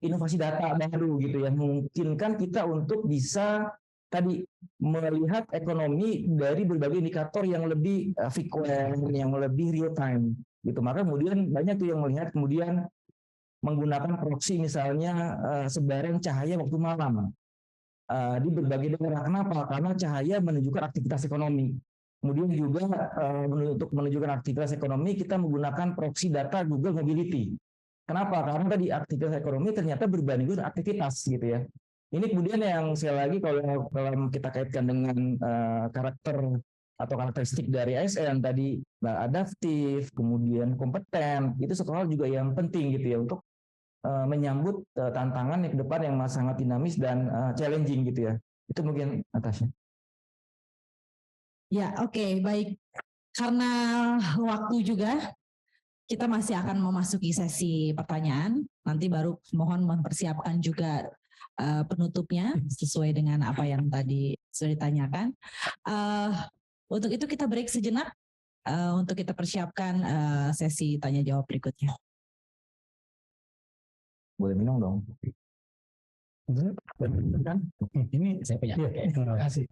inovasi data baru gitu yang memungkinkan kita untuk bisa tadi melihat ekonomi dari berbagai indikator yang lebih frequent, yang lebih real time gitu. Maka kemudian banyak tuh yang melihat kemudian menggunakan proksi misalnya sebaran cahaya waktu malam di berbagai daerah. Kenapa? Karena cahaya menunjukkan aktivitas ekonomi. Kemudian juga untuk menunjukkan aktivitas ekonomi kita menggunakan proksi data Google Mobility. Kenapa? Karena tadi aktivitas ekonomi ternyata berbanding dengan aktivitas gitu ya. Ini kemudian yang sekali lagi kalau kita kaitkan dengan karakter atau karakteristik dari ASN tadi adaptif, kemudian kompeten, itu satu hal juga yang penting gitu ya untuk menyambut tantangan yang ke depan yang sangat dinamis dan challenging gitu ya. Itu mungkin Natasha. Ya, oke, baik. Karena waktu juga, kita masih akan memasuki sesi pertanyaan. Nanti baru mohon mempersiapkan juga penutupnya sesuai dengan apa yang tadi sudah ditanyakan. Untuk itu kita break sejenak untuk kita persiapkan sesi tanya jawab berikutnya. Boleh minum dong. Kan? Ini saya punya. Terima kasih.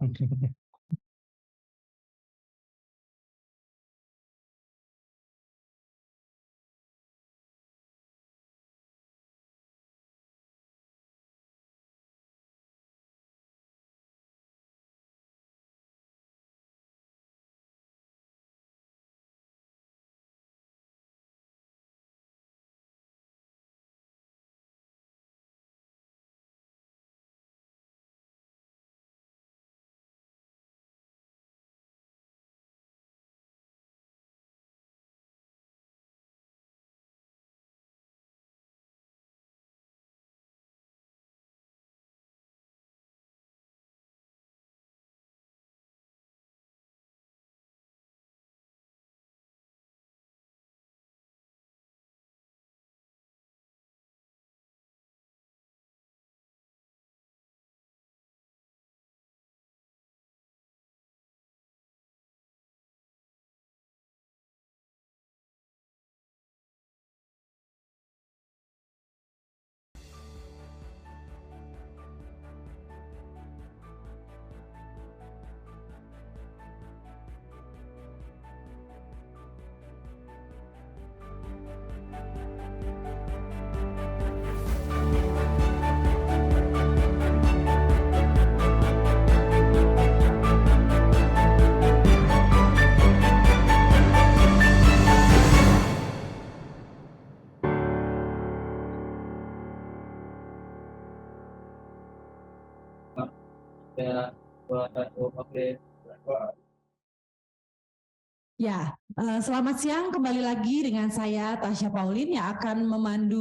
Ya, selamat siang. Kembali lagi dengan saya Tasya Pauline yang akan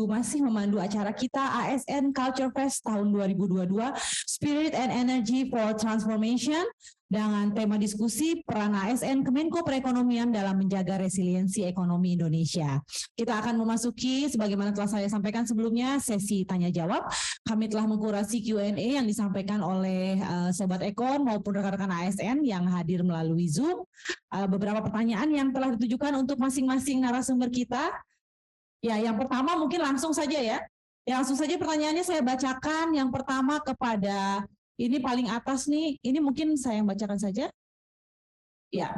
masih memandu acara kita ASN Culture Fest tahun 2022 Spirit and Energy for Transformation dengan tema diskusi peran ASN Kemenko Perekonomian dalam menjaga resiliensi ekonomi Indonesia. Kita akan memasuki sebagaimana telah saya sampaikan sebelumnya sesi tanya jawab. Kami telah mengkurasi Q&A yang disampaikan oleh Sobat Ekon maupun rekan-rekan ASN yang hadir melalui Zoom. Beberapa pertanyaan yang telah ditujukan untuk masing-masing narasumber kita. Ya, yang pertama mungkin langsung saja ya. Langsung saja pertanyaannya saya bacakan. Yang pertama kepada ini paling atas nih, ini mungkin saya yang bacakan saja. Ya.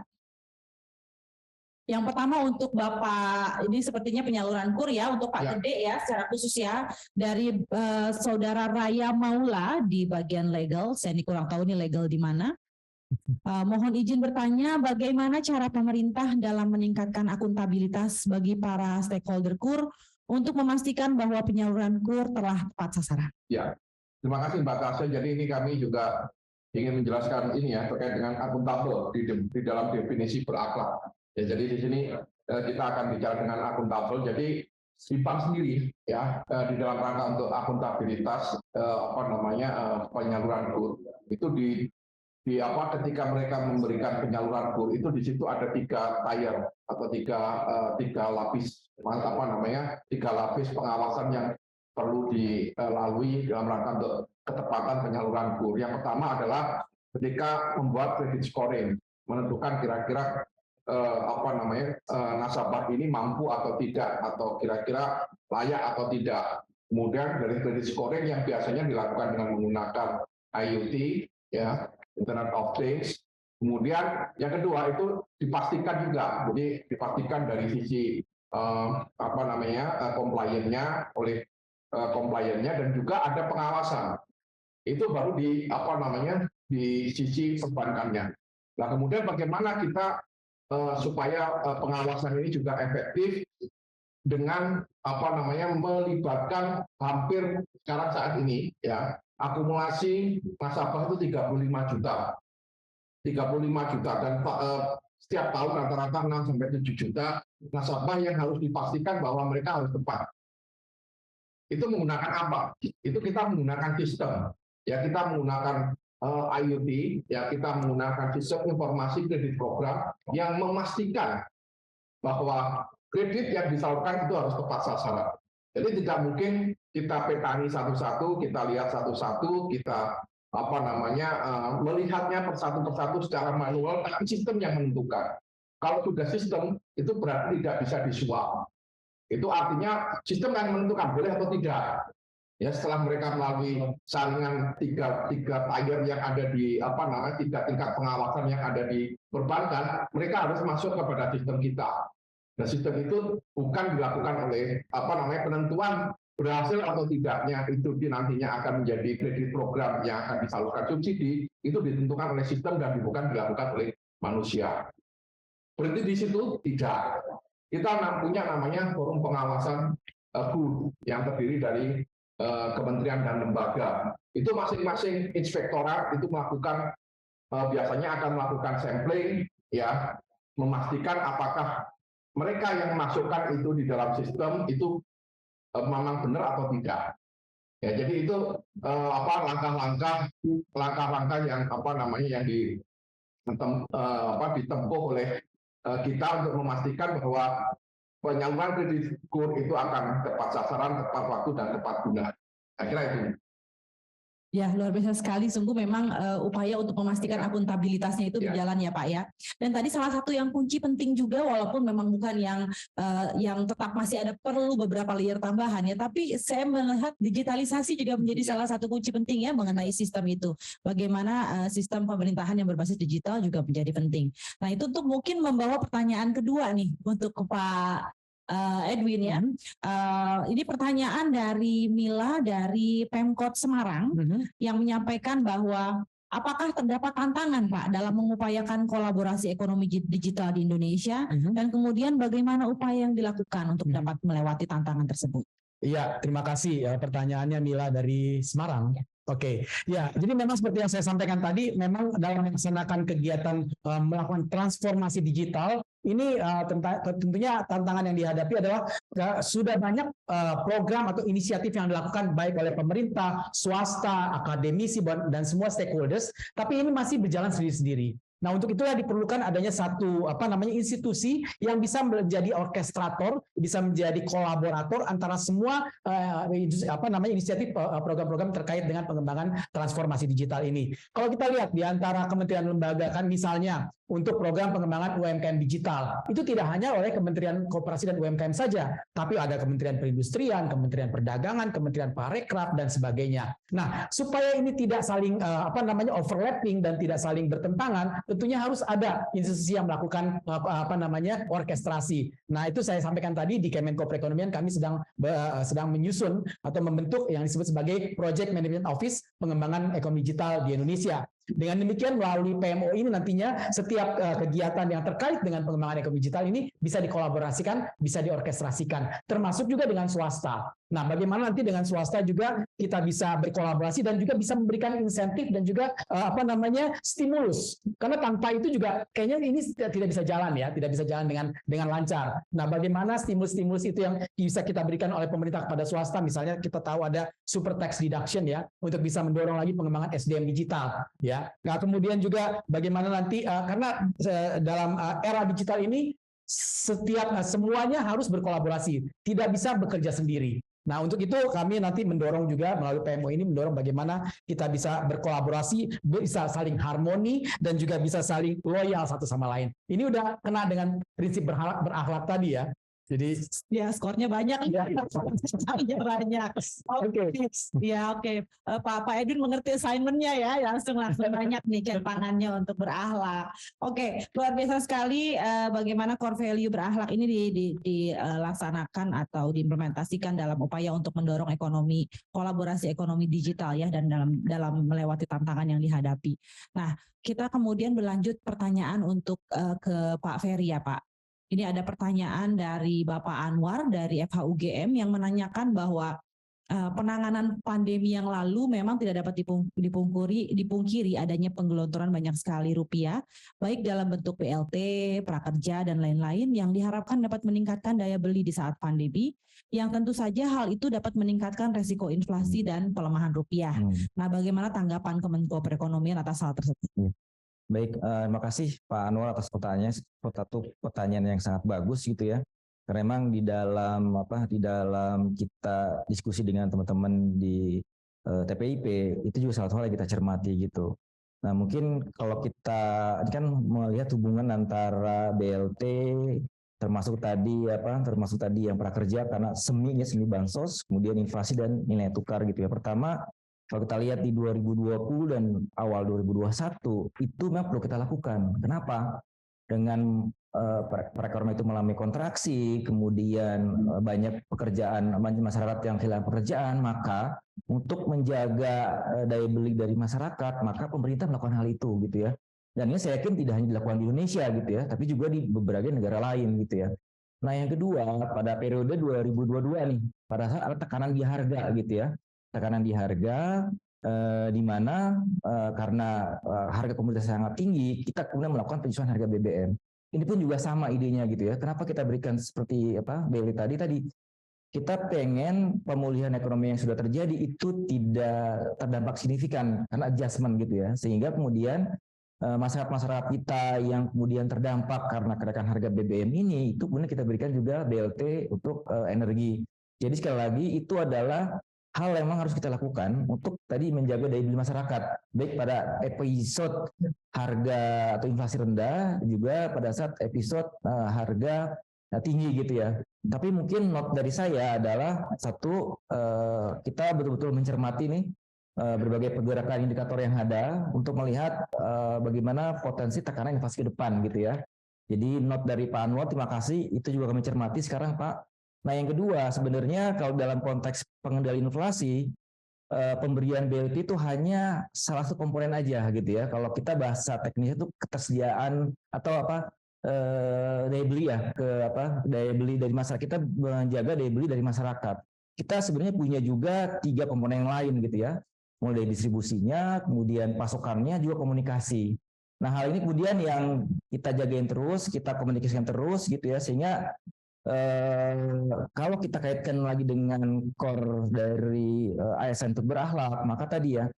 Yang pertama untuk Bapak, ini sepertinya penyaluran KUR ya, untuk Pak Gede ya, secara khusus ya, dari Saudara Raya Maula di bagian legal, saya ini kurang tahu ini legal di mana. Mohon izin bertanya, bagaimana cara pemerintah dalam meningkatkan akuntabilitas bagi para stakeholder KUR untuk memastikan bahwa penyaluran KUR telah tepat sasaran? Ya, terima kasih Mbak Tasya. Jadi ini kami juga ingin menjelaskan ini ya terkait dengan akuntabel di dalam definisi berakhlak. Ya, jadi di sini kita akan bicara dengan akuntabel. Jadi di bank sendiri ya di dalam rangka untuk akuntabilitas penyaluran KUR itu ketika mereka memberikan penyaluran KUR itu di situ ada 3 tier atau tiga lapis tiga lapis pengawasan yang perlu dilalui dalam rangka untuk ketepatan penyaluran KUR. Yang pertama adalah ketika membuat credit scoring, menentukan kira-kira nasabah ini mampu atau tidak, atau kira-kira layak atau tidak. Kemudian dari credit scoring yang biasanya dilakukan dengan menggunakan IoT, ya, Internet of Things. Kemudian yang kedua itu dipastikan juga, jadi dipastikan dari sisi compliance-nya oleh compliance-nya, dan juga ada pengawasan. Itu baru di sisi perbankannya. Nah, kemudian bagaimana kita supaya pengawasan ini juga efektif dengan melibatkan hampir sekarang saat ini ya akumulasi nasabah itu 35 juta dan setiap tahun rata-rata 6 sampai 7 juta nasabah yang harus dipastikan bahwa mereka harus tepat. Itu menggunakan apa? Itu kita menggunakan sistem. Ya, kita menggunakan IoT, ya kita menggunakan sistem informasi kredit program yang memastikan bahwa kredit yang disalurkan itu harus tepat sasaran. Jadi tidak mungkin kita petani satu-satu, kita lihat satu-satu, kita melihatnya persatu-persatu secara manual, tapi sistem yang menentukan. Kalau sudah sistem, itu berarti tidak bisa disuap. Itu artinya sistem yang menentukan boleh atau tidak. Ya, setelah mereka melalui saringan tiga tier yang ada di tiga tingkat pengawasan yang ada di perbankan, mereka harus masuk kepada sistem kita. Nah, sistem itu bukan dilakukan oleh penentuan berhasil atau tidaknya itu nantinya akan menjadi kredit program yang akan disalurkan subsidi, itu ditentukan oleh sistem dan bukan dilakukan oleh manusia. Berarti di situ tidak. Kita punya namanya forum pengawasan BUD yang terdiri dari kementerian dan lembaga. Itu masing-masing inspektorat itu melakukan biasanya akan melakukan sampling, ya, memastikan apakah mereka yang memasukkan itu di dalam sistem itu memang benar atau tidak. Ya, jadi itu langkah-langkah yang yang ditempuh oleh kita untuk memastikan bahwa penyaluran kredit kur itu akan tepat sasaran, tepat waktu, dan tepat guna. Saya kira itu. Ya, luar biasa sekali. Sungguh memang upaya untuk memastikan akuntabilitasnya itu berjalan ya Pak ya. Dan tadi salah satu yang kunci penting juga, walaupun memang bukan yang tetap masih ada perlu beberapa layer tambahan ya, tapi saya melihat digitalisasi juga menjadi salah satu kunci penting ya mengenai sistem itu. Bagaimana sistem pemerintahan yang berbasis digital juga menjadi penting. Nah, itu untuk mungkin membawa pertanyaan kedua nih untuk Pak Edwin ya. Ini pertanyaan dari Mila dari Pemkot Semarang yang menyampaikan bahwa apakah terdapat tantangan Pak dalam mengupayakan kolaborasi ekonomi digital di Indonesia dan kemudian bagaimana upaya yang dilakukan untuk dapat melewati tantangan tersebut? Iya, terima kasih pertanyaannya Mila dari Semarang. Oke, ya, jadi memang seperti yang saya sampaikan tadi, memang dalam melaksanakan kegiatan melakukan transformasi digital, ini tentunya tantangan yang dihadapi adalah sudah banyak program atau inisiatif yang dilakukan baik oleh pemerintah, swasta, akademisi, dan semua stakeholders, tapi ini masih berjalan sendiri-sendiri. Nah, untuk itulah diperlukan adanya satu institusi yang bisa menjadi orkestrator, bisa menjadi kolaborator antara semua inisiatif program-program terkait dengan pengembangan transformasi digital ini. Kalau kita lihat di antara kementerian lembaga kan misalnya untuk program pengembangan UMKM digital, itu tidak hanya oleh Kementerian Koperasi dan UMKM saja, tapi ada Kementerian Perindustrian, Kementerian Perdagangan, Kementerian Parekraf dan sebagainya. Nah, supaya ini tidak saling overlapping dan tidak saling bertentangan, tentunya harus ada institusi yang melakukan orkestrasi. Nah, itu saya sampaikan tadi di Kemenko Perekonomian kami sedang menyusun atau membentuk yang disebut sebagai Project Management Office pengembangan ekonomi digital di Indonesia. Dengan demikian melalui PMO ini nantinya setiap kegiatan yang terkait dengan pengembangan ekonomi digital ini bisa dikolaborasikan, bisa diorkestrasikan, termasuk juga dengan swasta. Nah, bagaimana nanti dengan swasta juga kita bisa berkolaborasi dan juga bisa memberikan insentif dan juga stimulus. Karena tanpa itu juga kayaknya ini tidak bisa jalan ya, tidak bisa jalan dengan lancar. Nah, bagaimana stimulus-stimulus itu yang bisa kita berikan oleh pemerintah kepada swasta, misalnya kita tahu ada super tax deduction ya, untuk bisa mendorong lagi pengembangan SDM digital ya. Nah, kemudian juga bagaimana nanti karena dalam era digital ini semuanya harus berkolaborasi, tidak bisa bekerja sendiri. Nah, untuk itu kami nanti mendorong juga melalui PMO ini mendorong bagaimana kita bisa berkolaborasi, bisa saling harmoni dan juga bisa saling loyal satu sama lain. Ini udah kena dengan prinsip berakhlak tadi ya. Jadi Ya, skornya banyak. Ya. Skornya banyak. Oke. Ya, oke. Pak Edwin mengerti assignment-nya ya. Langsung banyak nih pangannya untuk berakhlak. Oke, luar biasa sekali bagaimana core value berakhlak ini dilaksanakan atau diimplementasikan dalam upaya untuk mendorong ekonomi, kolaborasi ekonomi digital ya, dan dalam melewati tantangan yang dihadapi. Nah, kita kemudian berlanjut pertanyaan untuk ke Pak Ferry ya, Pak. Ini ada pertanyaan dari Bapak Anwar dari FHUGM yang menanyakan bahwa penanganan pandemi yang lalu memang tidak dapat dipungkiri adanya penggelontoran banyak sekali rupiah, baik dalam bentuk BLT, prakerja, dan lain-lain yang diharapkan dapat meningkatkan daya beli di saat pandemi, yang tentu saja hal itu dapat meningkatkan resiko inflasi dan pelemahan rupiah. Nah, bagaimana tanggapan Kemenko Perekonomian atas hal tersebut? Baik, terima kasih Pak Anwar atas pertanyaannya. Satu pertanyaan yang sangat bagus gitu ya. Karena memang di dalam kita diskusi dengan teman-teman di TPIP itu juga salah satu hal yang kita cermati gitu. Nah, mungkin kalau kita kan melihat hubungan antara BLT termasuk tadi yang prakerja karena semi bansos, kemudian inflasi dan nilai tukar gitu ya. Pertama, kalau kita lihat di 2020 dan awal 2021 itu memang perlu kita lakukan. Kenapa? Dengan perekonomian itu mengalami kontraksi, kemudian banyak masyarakat yang kehilangan pekerjaan, maka untuk menjaga daya beli dari masyarakat, maka pemerintah melakukan hal itu gitu ya. Dan ini saya yakin tidak hanya dilakukan di Indonesia gitu ya, tapi juga di beberapa negara lain gitu ya. Nah, yang kedua, pada periode 2022 nih, pada saat ada tekanan di harga gitu ya. Tekanan di harga di mana karena harga komoditas sangat tinggi, kita kemudian melakukan penyesuaian harga BBM. Ini pun juga sama idenya gitu ya. Kenapa kita berikan seperti BLT tadi kita pengen pemulihan ekonomi yang sudah terjadi itu tidak terdampak signifikan karena adjustment gitu ya. Sehingga kemudian masyarakat kita yang kemudian terdampak karena kenaikan harga BBM ini itu kemudian kita berikan juga BLT untuk energi. Jadi sekali lagi itu adalah hal yang memang harus kita lakukan untuk tadi menjaga daya beli masyarakat, baik pada episode harga atau inflasi rendah, juga pada saat episode harga tinggi gitu ya. Tapi mungkin note dari saya adalah satu, kita betul-betul mencermati nih berbagai pergerakan indikator yang ada untuk melihat bagaimana potensi tekanan inflasi ke depan gitu ya. Jadi note dari Pak Anwar, terima kasih, itu juga kami cermati sekarang Pak. Nah, yang kedua sebenarnya kalau dalam konteks pengendalian inflasi, pemberian BLT itu hanya salah satu komponen aja gitu ya. Kalau kita bahasa teknisnya itu ketersediaan atau daya beli ya, daya beli dari masyarakat, kita menjaga daya beli dari masyarakat. Kita sebenarnya punya juga 3 komponen yang lain gitu ya. Mulai dari distribusinya, kemudian pasokannya, juga komunikasi. Nah, hal ini kemudian yang kita jagain terus, kita komunikasikan terus gitu ya, sehingga kalau kita kaitkan lagi dengan core dari ASN untuk berakhlak, maka tadi ya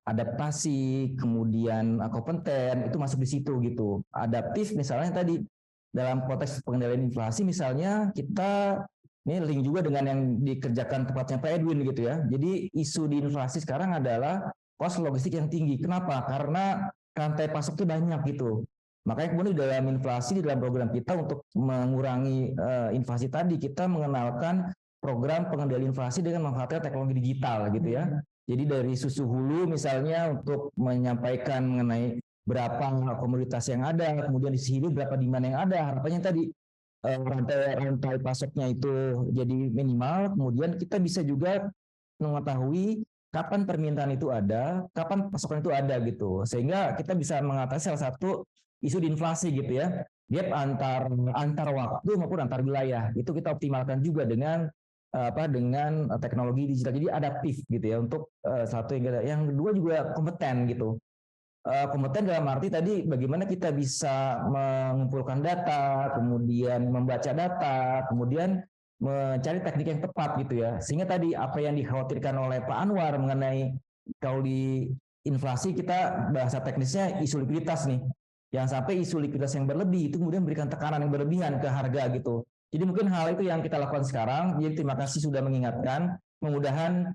adaptasi, kemudian kompeten itu masuk di situ gitu. Adaptif misalnya tadi dalam konteks pengendalian inflasi misalnya kita ini link juga dengan yang dikerjakan tepatnya Pak Edwin gitu ya. Jadi isu di inflasi sekarang adalah kos logistik yang tinggi. Kenapa? Karena rantai pasok itu banyak gitu. Makanya kemudian di dalam inflasi, di dalam program kita untuk mengurangi inflasi tadi, kita mengenalkan program pengendalian inflasi dengan memanfaatkan teknologi digital gitu ya. Jadi dari susu hulu misalnya untuk menyampaikan mengenai berapa komoditas yang ada, kemudian di sini berapa demand yang ada, harapannya tadi rantai pasoknya itu jadi minimal, kemudian kita bisa juga mengetahui kapan permintaan itu ada, kapan pasokan itu ada gitu. Sehingga kita bisa mengatasi salah satu isu di inflasi gitu ya, gap antar waktu maupun antar wilayah itu kita optimalkan juga dengan dengan teknologi digital. Jadi adaptif gitu ya untuk satu yang kedua juga kompeten gitu. Kompeten dalam arti tadi bagaimana kita bisa mengumpulkan data, kemudian membaca data, kemudian mencari teknik yang tepat gitu ya. Sehingga tadi apa yang dikhawatirkan oleh Pak Anwar mengenai kalau di inflasi kita bahasa teknisnya isu likuiditas nih. Yang sampai isu likuiditas yang berlebih itu kemudian memberikan tekanan yang berlebihan ke harga gitu. Jadi mungkin hal itu yang kita lakukan sekarang. Jadi terima kasih sudah mengingatkan. Mudah-mudahan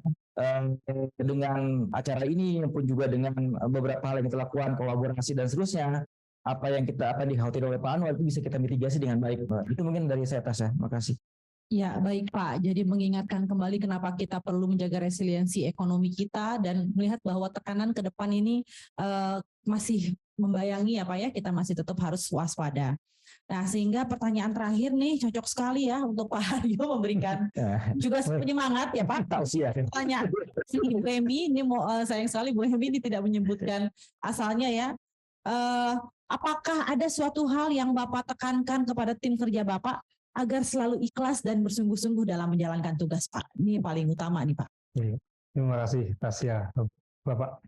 dengan acara ini maupun juga dengan beberapa hal yang kita lakukan, kolaborasi dan seterusnya, apa yang dikhawatirkan oleh Pak Anwar itu bisa kita mitigasi dengan baik, Pak. Itu mungkin dari saya, Tas, ya. Makasih. Ya, baik Pak. Jadi mengingatkan kembali kenapa kita perlu menjaga resiliensi ekonomi kita dan melihat bahwa tekanan ke depan ini masih membayangi ya Pak ya, kita masih tetap harus waspada. Nah, sehingga pertanyaan terakhir nih cocok sekali ya untuk Pak Haryo memberikan juga penyemangat ya Pak. Pertanyaan si Bu Hemi ini sayang sekali Bu Hemi ini tidak menyebutkan asalnya ya. Apakah ada suatu hal yang Bapak tekankan kepada tim kerja Bapak agar selalu ikhlas dan bersungguh-sungguh dalam menjalankan tugas, Pak? Ini paling utama nih, Pak. Terima kasih, Tasya. Bapak,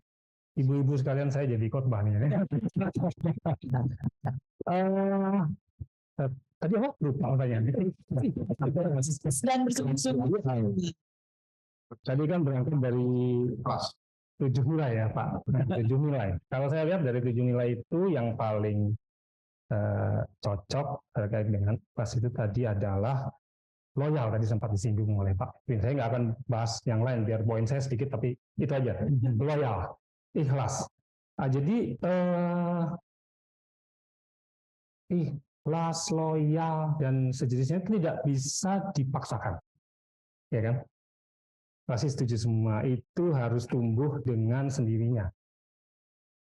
ibu-ibu sekalian, saya jadi khotbah nih. Tadi apa? Lupa pertanyaan. Dan bersungguh-sungguh. Tadi kan berangkat dari 7 nilai ya, Pak. 7 nilai. Kalau saya lihat dari 7 nilai itu yang paling cocok terkait dengan pas itu tadi adalah loyal, tadi sempat disinggung oleh Pak. Saya nggak akan bahas yang lain biar poin saya sedikit, tapi itu aja, loyal, ikhlas. Jadi ikhlas, loyal dan sejenisnya tidak bisa dipaksakan, ya kan? Pasti setuju semua, itu harus tumbuh dengan sendirinya.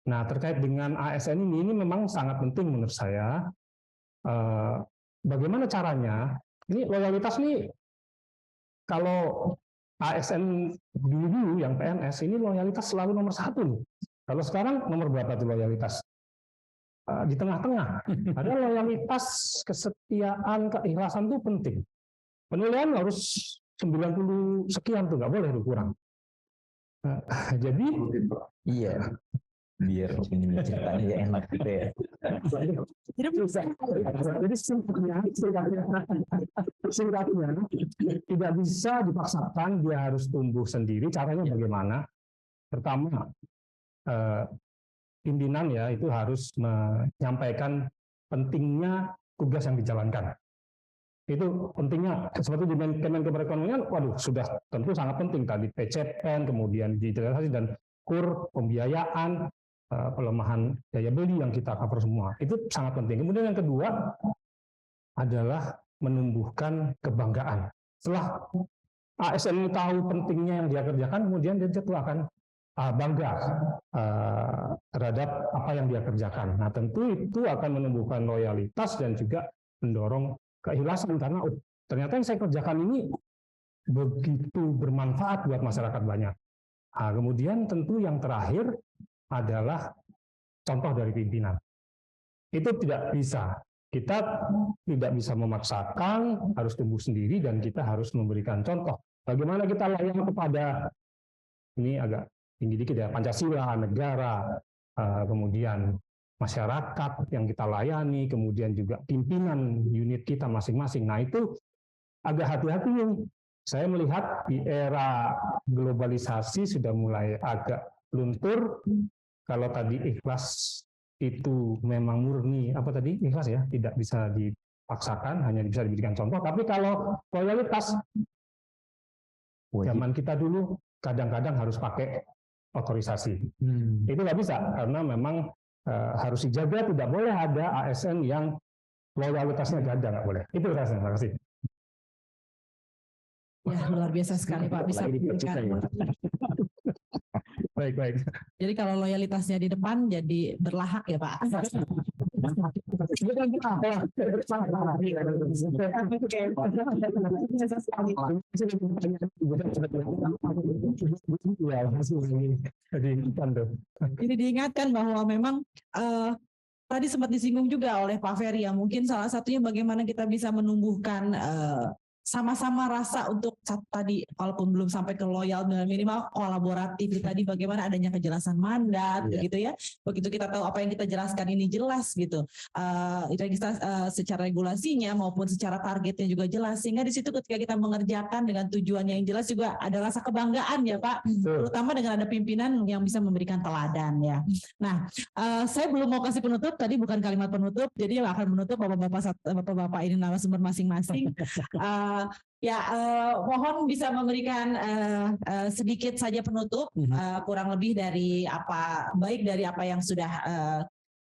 Nah, terkait dengan ASN ini memang sangat penting menurut saya. Bagaimana caranya? Ini loyalitas nih, kalau ASN dulu yang PNS ini loyalitas selalu nomor 1 nih. Kalau sekarang nomor berapa tuh loyalitas? Di tengah-tengah. Ada loyalitas, kesetiaan, keikhlasan itu penting. Penilaian harus 90 sekian tuh, nggak boleh kurang. Jadi iya. Biar ini ceritanya enak gitu ya. Jadi singkatnya tidak bisa dipaksakan, dia harus tumbuh sendiri. Caranya bagaimana? Pertama, pimpinan ya itu harus menyampaikan pentingnya tugas yang dijalankan. Itu pentingnya, seperti di Kemenko Perekonomian, waduh sudah tentu sangat penting tadi PCPN, kemudian digitalisasi dan KUR, pembiayaan, pelemahan daya beli yang kita cover semua. Itu sangat penting. Kemudian yang kedua adalah menumbuhkan kebanggaan. Setelah ASN ini tahu pentingnya yang dia kerjakan, kemudian dia tentu akan bangga terhadap apa yang dia kerjakan. Nah, tentu itu akan menumbuhkan loyalitas dan juga mendorong keikhlasan karena ternyata yang saya kerjakan ini begitu bermanfaat buat masyarakat banyak. Nah, kemudian tentu yang terakhir adalah contoh dari pimpinan. Itu tidak bisa. Kita tidak bisa memaksakan, harus tumbuh sendiri dan kita harus memberikan contoh. Bagaimana kita layan kepada, ini agak tinggi dikit ya, Pancasila, negara, kemudian masyarakat yang kita layani, kemudian juga pimpinan unit kita masing-masing. Nah itu agak hati-hati nih. Saya melihat di era globalisasi sudah mulai agak luntur. Kalau tadi ikhlas itu memang murni, apa tadi ikhlas ya, tidak bisa dipaksakan, hanya bisa diberikan contoh. Tapi kalau loyalitas, zaman kita dulu kadang-kadang harus pakai otorisasi. Itu nggak bisa, karena memang harus dijaga, tidak boleh ada ASN yang loyalitasnya ganda, nggak boleh. Itu rasanya, terima kasih. Ya, luar biasa sekali Pak, bisa memberikan. Baik. Jadi kalau loyalitasnya di depan jadi berlahak ya Pak. Jadi diingatkan bahwa memang tadi sempat disinggung juga oleh Pak Ferry ya, mungkin salah satunya bagaimana kita bisa menumbuhkan sama-sama rasa untuk tadi, walaupun belum sampai ke loyal, minimal kolaboratif tadi, bagaimana adanya kejelasan mandat, gitu ya. Begitu kita tahu apa yang kita jelaskan ini jelas gitu, secara regulasinya maupun secara targetnya juga jelas, sehingga di situ ketika kita mengerjakan dengan tujuannya yang jelas juga ada rasa kebanggaan ya Pak, terutama dengan ada pimpinan yang bisa memberikan teladan ya. Nah, saya belum mau kasih penutup, tadi bukan kalimat penutup, jadi akan menutup bapak-bapak ini narasumber masing-masing. Mohon bisa memberikan sedikit saja penutup, kurang lebih dari apa yang sudah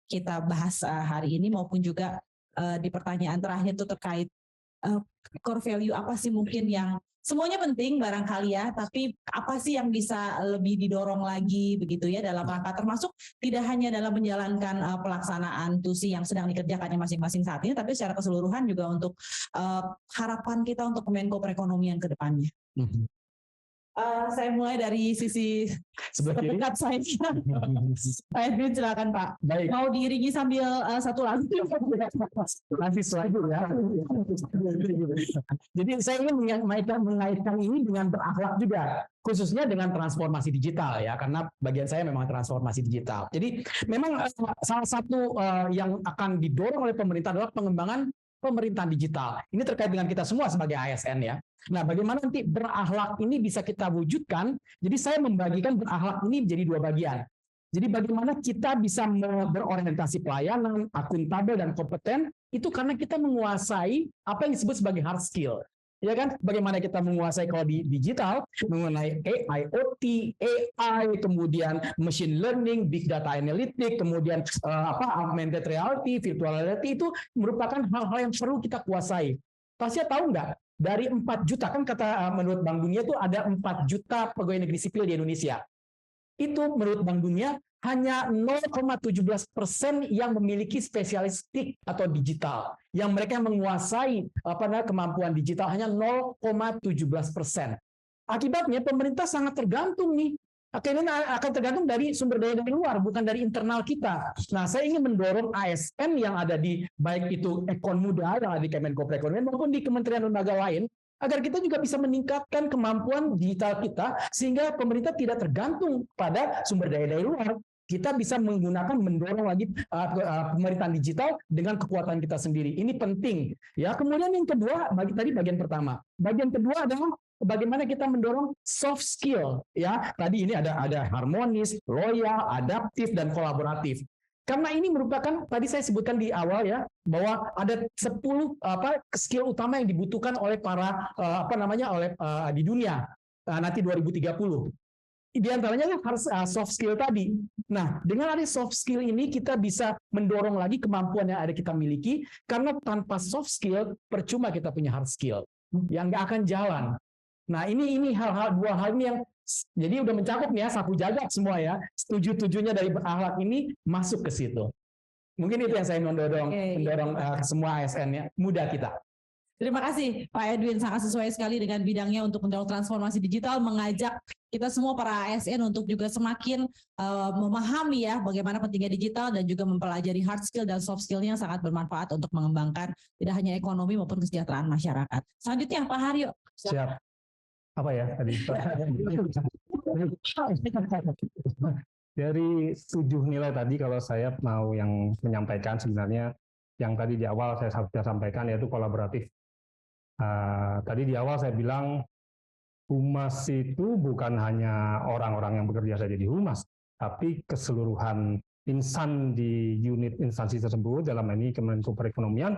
kita bahas hari ini maupun juga di pertanyaan terakhir itu terkait core value apa sih mungkin yang semuanya penting barangkali ya, tapi apa sih yang bisa lebih didorong lagi begitu ya dalam rangka termasuk tidak hanya dalam menjalankan pelaksanaan tusi yang sedang dikerjakannya masing-masing saat ini, tapi secara keseluruhan juga untuk harapan kita untuk Kemenko Perekonomian ke depannya. Saya mulai dari sisi Sebelah kiri. terdekat saya. Pak Edwin silakan Pak. Baik. Mau diiringi sambil satu lagu. Nanti slide ya. Jadi saya ingin mengaitkan ini dengan berakhlak juga, khususnya dengan transformasi digital ya, karena bagian saya memang transformasi digital. Jadi memang salah satu yang akan didorong oleh pemerintah adalah pengembangan pemerintahan digital. Ini terkait dengan kita semua sebagai ASN ya. Nah, bagaimana nanti berakhlak ini bisa kita wujudkan? Jadi saya membagikan berakhlak ini menjadi dua bagian. Jadi bagaimana kita bisa berorientasi pelayanan, akuntabel dan kompeten, itu karena kita menguasai apa yang disebut sebagai hard skill. Ya kan? Bagaimana kita menguasai kalau di digital, mengenai AI, OT, AI, kemudian machine learning, big data analytics, kemudian augmented reality, virtual reality, itu merupakan hal-hal yang perlu kita kuasai. Tasya tahu nggak? Dari 4 juta, kan kata menurut Bank Dunia itu ada 4 juta pegawai negeri sipil di Indonesia. Itu menurut Bank Dunia hanya 0,17% yang memiliki spesialistik atau digital. Yang mereka menguasai kemampuan digital hanya 0,17%. Akibatnya pemerintah sangat tergantung nih. Akhirnya akan tergantung dari sumber daya dari luar, bukan dari internal kita. Nah, saya ingin mendorong ASN yang ada di, baik itu Ekon Muda yang ada di Kemenko Perekonomian maupun di kementerian lembaga lain, agar kita juga bisa meningkatkan kemampuan digital kita, sehingga pemerintah tidak tergantung pada sumber daya dari luar. Kita bisa menggunakan, mendorong lagi pemerintahan digital dengan kekuatan kita sendiri. Ini penting. Ya, kemudian yang kedua, tadi bagian pertama. Bagian kedua adalah bagaimana kita mendorong soft skill, ya. Tadi ini ada harmonis, loyal, adaptif, dan kolaboratif. Karena ini merupakan, tadi saya sebutkan di awal ya, bahwa ada 10 skill utama yang dibutuhkan oleh para di dunia nanti 2030. Di antaranya harus soft skill tadi. Nah, dengan ada soft skill ini kita bisa mendorong lagi kemampuan yang ada kita miliki, karena tanpa soft skill percuma kita punya hard skill yang nggak akan jalan. Nah, ini dua hal ini yang jadi udah mencakup ya, sapu jagat semua ya. Setuju-tujunya dari berakhlak ini masuk ke situ. Mungkin itu yang saya mendorong semua ASN muda kita. Terima kasih Pak Edwin, sangat sesuai sekali dengan bidangnya untuk mendorong transformasi digital, mengajak kita semua para ASN untuk juga semakin memahami ya bagaimana pentingnya digital dan juga mempelajari hard skill dan soft skill-nya sangat bermanfaat untuk mengembangkan tidak hanya ekonomi maupun kesejahteraan masyarakat. Selanjutnya Pak Haryo. Siap. Apa ya tadi? Dari 7 nilai tadi, kalau saya mau yang menyampaikan sebenarnya yang tadi di awal saya sudah sampaikan, yaitu kolaboratif. Tadi di awal saya bilang humas itu bukan hanya orang-orang yang bekerja saja di humas, tapi keseluruhan insan di unit instansi tersebut, dalam ini Kemenko Perekonomian,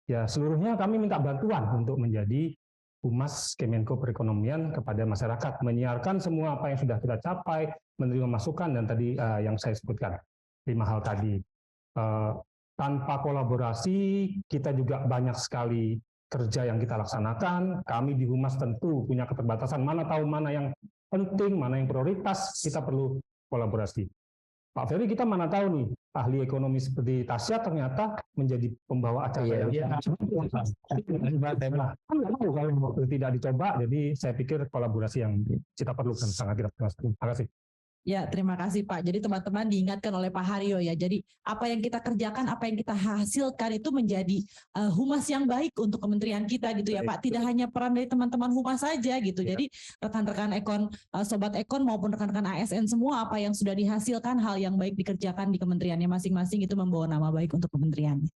ya seluruhnya kami minta bantuan untuk menjadi humas Kemenko Perekonomian kepada masyarakat, menyiarkan semua apa yang sudah kita capai, menerima masukan, dan tadi yang saya sebutkan 5 hal tadi. Tanpa kolaborasi kita juga banyak sekali kerja yang kita laksanakan. Kami di humas tentu punya keterbatasan, mana tahu mana yang penting, mana yang prioritas, kita perlu kolaborasi. Pak Ferry, kita mana tahu nih, ahli ekonomi seperti Tasya ternyata menjadi pembawa acara yang kalau tidak dicoba, jadi saya pikir kolaborasi yang kita perlukan sangat kita perlukan. Terima kasih. Ya, terima kasih Pak. Jadi teman-teman diingatkan oleh Pak Haryo ya. Jadi apa yang kita kerjakan, apa yang kita hasilkan itu menjadi humas yang baik untuk kementerian kita gitu ya Pak. Tidak hanya peran dari teman-teman humas saja gitu. Ya. Jadi rekan-rekan Ekon, Sobat Ekon maupun rekan-rekan ASN semua, apa yang sudah dihasilkan, hal yang baik dikerjakan di kementeriannya masing-masing itu membawa nama baik untuk kementeriannya.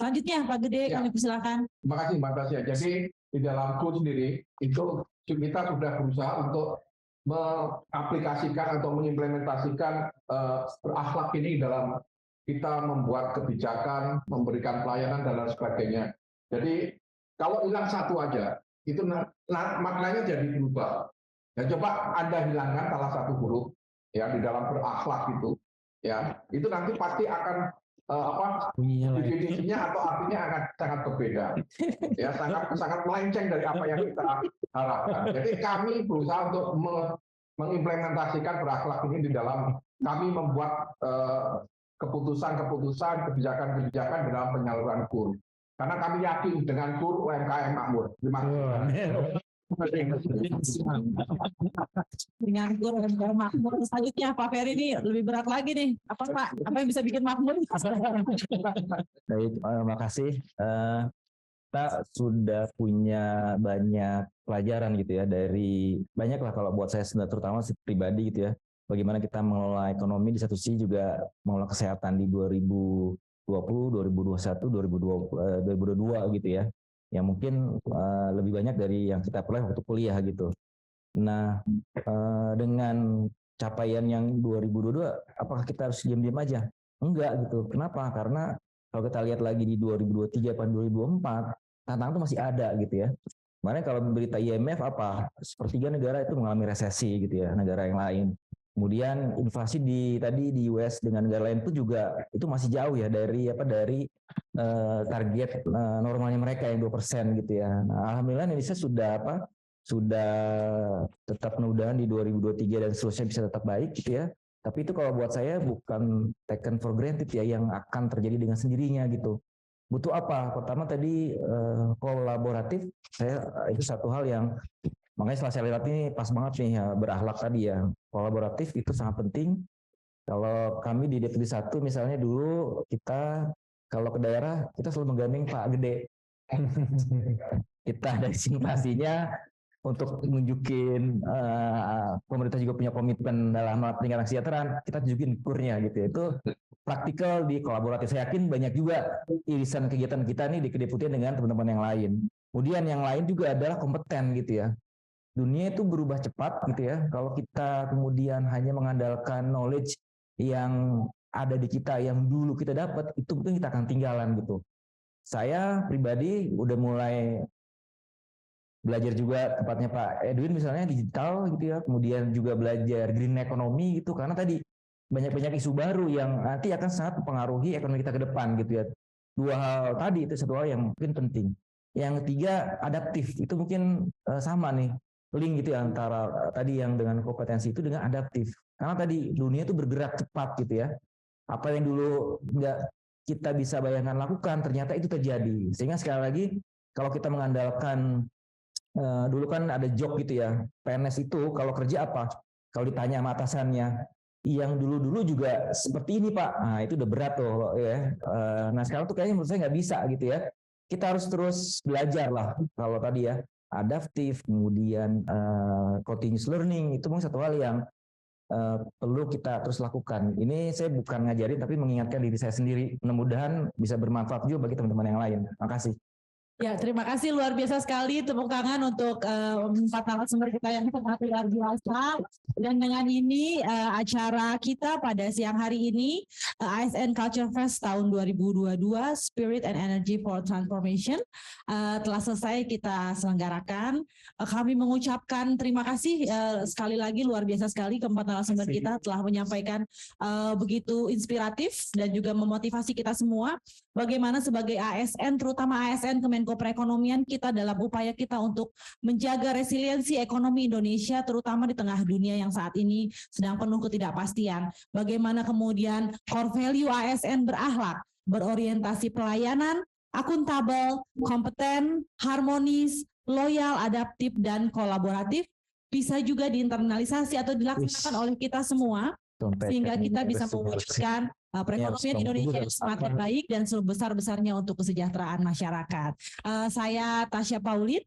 Selanjutnya Pak Gede, kami persilakan. Terima kasih Mbak Tasya. Jadi di dalam KUN sendiri itu kita sudah berusaha untuk mengaplikasikan atau mengimplementasikan berakhlak ini dalam kita membuat kebijakan, memberikan pelayanan dan lain sebagainya. Jadi kalau hilang satu aja, itu maknanya jadi berubah. Ya, coba Anda hilangkan salah satu huruf ya di dalam berakhlak itu, ya itu nanti pasti akan definisinya atau artinya akan sangat berbeda, ya sangat melenceng dari apa yang kita harapkan. Jadi kami berusaha untuk mengimplementasikan berakhlak ini di dalam kami membuat keputusan-keputusan, kebijakan-kebijakan dalam penyaluran KUR. Karena kami yakin dengan KUR UMKM makmur. Terima kasih. Dengan KUR UMKM makmur. Selanjutnya Pak Ferry ini lebih berat lagi nih. Apa Pak? Apa yang bisa bikin makmur? Baik, makasih. Kita sudah punya banyak pelajaran gitu ya dari banyak lah kalau buat saya terutama pribadi gitu ya. Bagaimana kita mengelola ekonomi di satu sisi juga mengelola kesehatan di 2020, 2021, 2022 gitu ya. Yang mungkin lebih banyak dari yang kita peroleh waktu kuliah gitu. Nah, dengan capaian yang 2022, apakah kita harus diam-diam aja? Enggak gitu. Kenapa? Karena kalau kita lihat lagi di 2023 dan 2024, tantangan itu masih ada gitu ya. Makanya kalau berita IMF apa? Sepertiga negara itu mengalami resesi gitu ya, negara yang lain. Kemudian inflasi di US dengan negara lain pun juga itu masih jauh ya dari target normalnya mereka yang 2% gitu ya. Nah, alhamdulillah Indonesia sudah tetap mudah-mudahan di 2023 dan seterusnya bisa tetap baik gitu ya. Tapi itu kalau buat saya bukan taken for granted ya, yang akan terjadi dengan sendirinya gitu. Butuh apa? Pertama tadi kolaboratif, itu satu hal yang makanya setelah saya lihat ini pas banget nih ya, berakhlak tadi ya. Kolaboratif itu sangat penting. Kalau kami di Deputi 1 misalnya dulu kita kalau ke daerah kita selalu menggandeng Pak Gede. Kita ada simulasinya untuk nunjukin pemerintah juga punya komitmen dalam peningkatan kesejahteraan, kita tunjukin kurnya gitu ya. Itu praktikal di kolaboratif. Saya yakin banyak juga irisan kegiatan kita nih di kedeputian dengan teman-teman yang lain. Kemudian yang lain juga adalah kompeten gitu ya. Dunia itu berubah cepat gitu ya. Kalau kita kemudian hanya mengandalkan knowledge yang ada di kita, yang dulu kita dapat, itu mungkin kita akan tinggalan gitu. Saya pribadi udah mulai belajar juga tempatnya Pak Edwin misalnya digital gitu ya, kemudian juga belajar green economy gitu, karena tadi banyak isu baru yang nanti akan sangat mempengaruhi ekonomi kita ke depan gitu ya. Dua hal tadi itu satu hal yang mungkin penting. Yang ketiga adaptif, itu mungkin sama nih link gitu ya antara tadi yang dengan kompetensi itu dengan adaptif. Karena tadi dunia itu bergerak cepat gitu ya. Apa yang dulu nggak kita bisa bayangkan lakukan ternyata itu terjadi. Sehingga sekali lagi kalau kita mengandalkan dulu kan ada joke gitu ya, PNS itu kalau kerja apa? Kalau ditanya sama atasannya, yang dulu juga seperti ini Pak, nah itu udah berat tuh ya. Nah sekarang tuh kayaknya menurut saya nggak bisa gitu ya. Kita harus terus belajar lah. Kalau tadi ya adaptif, kemudian continuous learning, itu mungkin satu hal yang perlu kita terus lakukan. Ini saya bukan ngajarin tapi mengingatkan diri saya sendiri. Mudah-mudahan bisa bermanfaat juga bagi teman-teman yang lain. Terima kasih. Ya, terima kasih luar biasa sekali, tepuk tangan untuk 4 narasumber kita yang sangat luar biasa. Dan dengan ini acara kita pada siang hari ini ASN Culture Fest tahun 2022 Spirit and Energy for Transformation telah selesai kita selenggarakan. Kami mengucapkan terima kasih sekali lagi luar biasa sekali keempat narasumber kita telah menyampaikan begitu inspiratif dan juga memotivasi kita semua bagaimana sebagai ASN, terutama ASN Kemenko Perekonomian kita dalam upaya kita untuk menjaga resiliensi ekonomi Indonesia, terutama di tengah dunia yang saat ini sedang penuh ketidakpastian. Bagaimana kemudian core value ASN berakhlak, berorientasi pelayanan, akuntabel, kompeten, harmonis, loyal, adaptif, dan kolaboratif, bisa juga diinternalisasi atau dilaksanakan oleh kita semua, sehingga kita bisa mewujudkan perekonomian Indonesia yang semakin baik dan sebesar-besarnya untuk kesejahteraan masyarakat. Saya Tasya Paulit,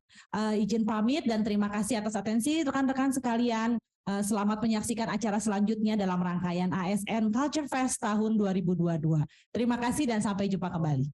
izin pamit dan terima kasih atas atensi rekan-rekan sekalian. Selamat menyaksikan acara selanjutnya dalam rangkaian ASN Culture Fest tahun 2022. Terima kasih dan sampai jumpa kembali.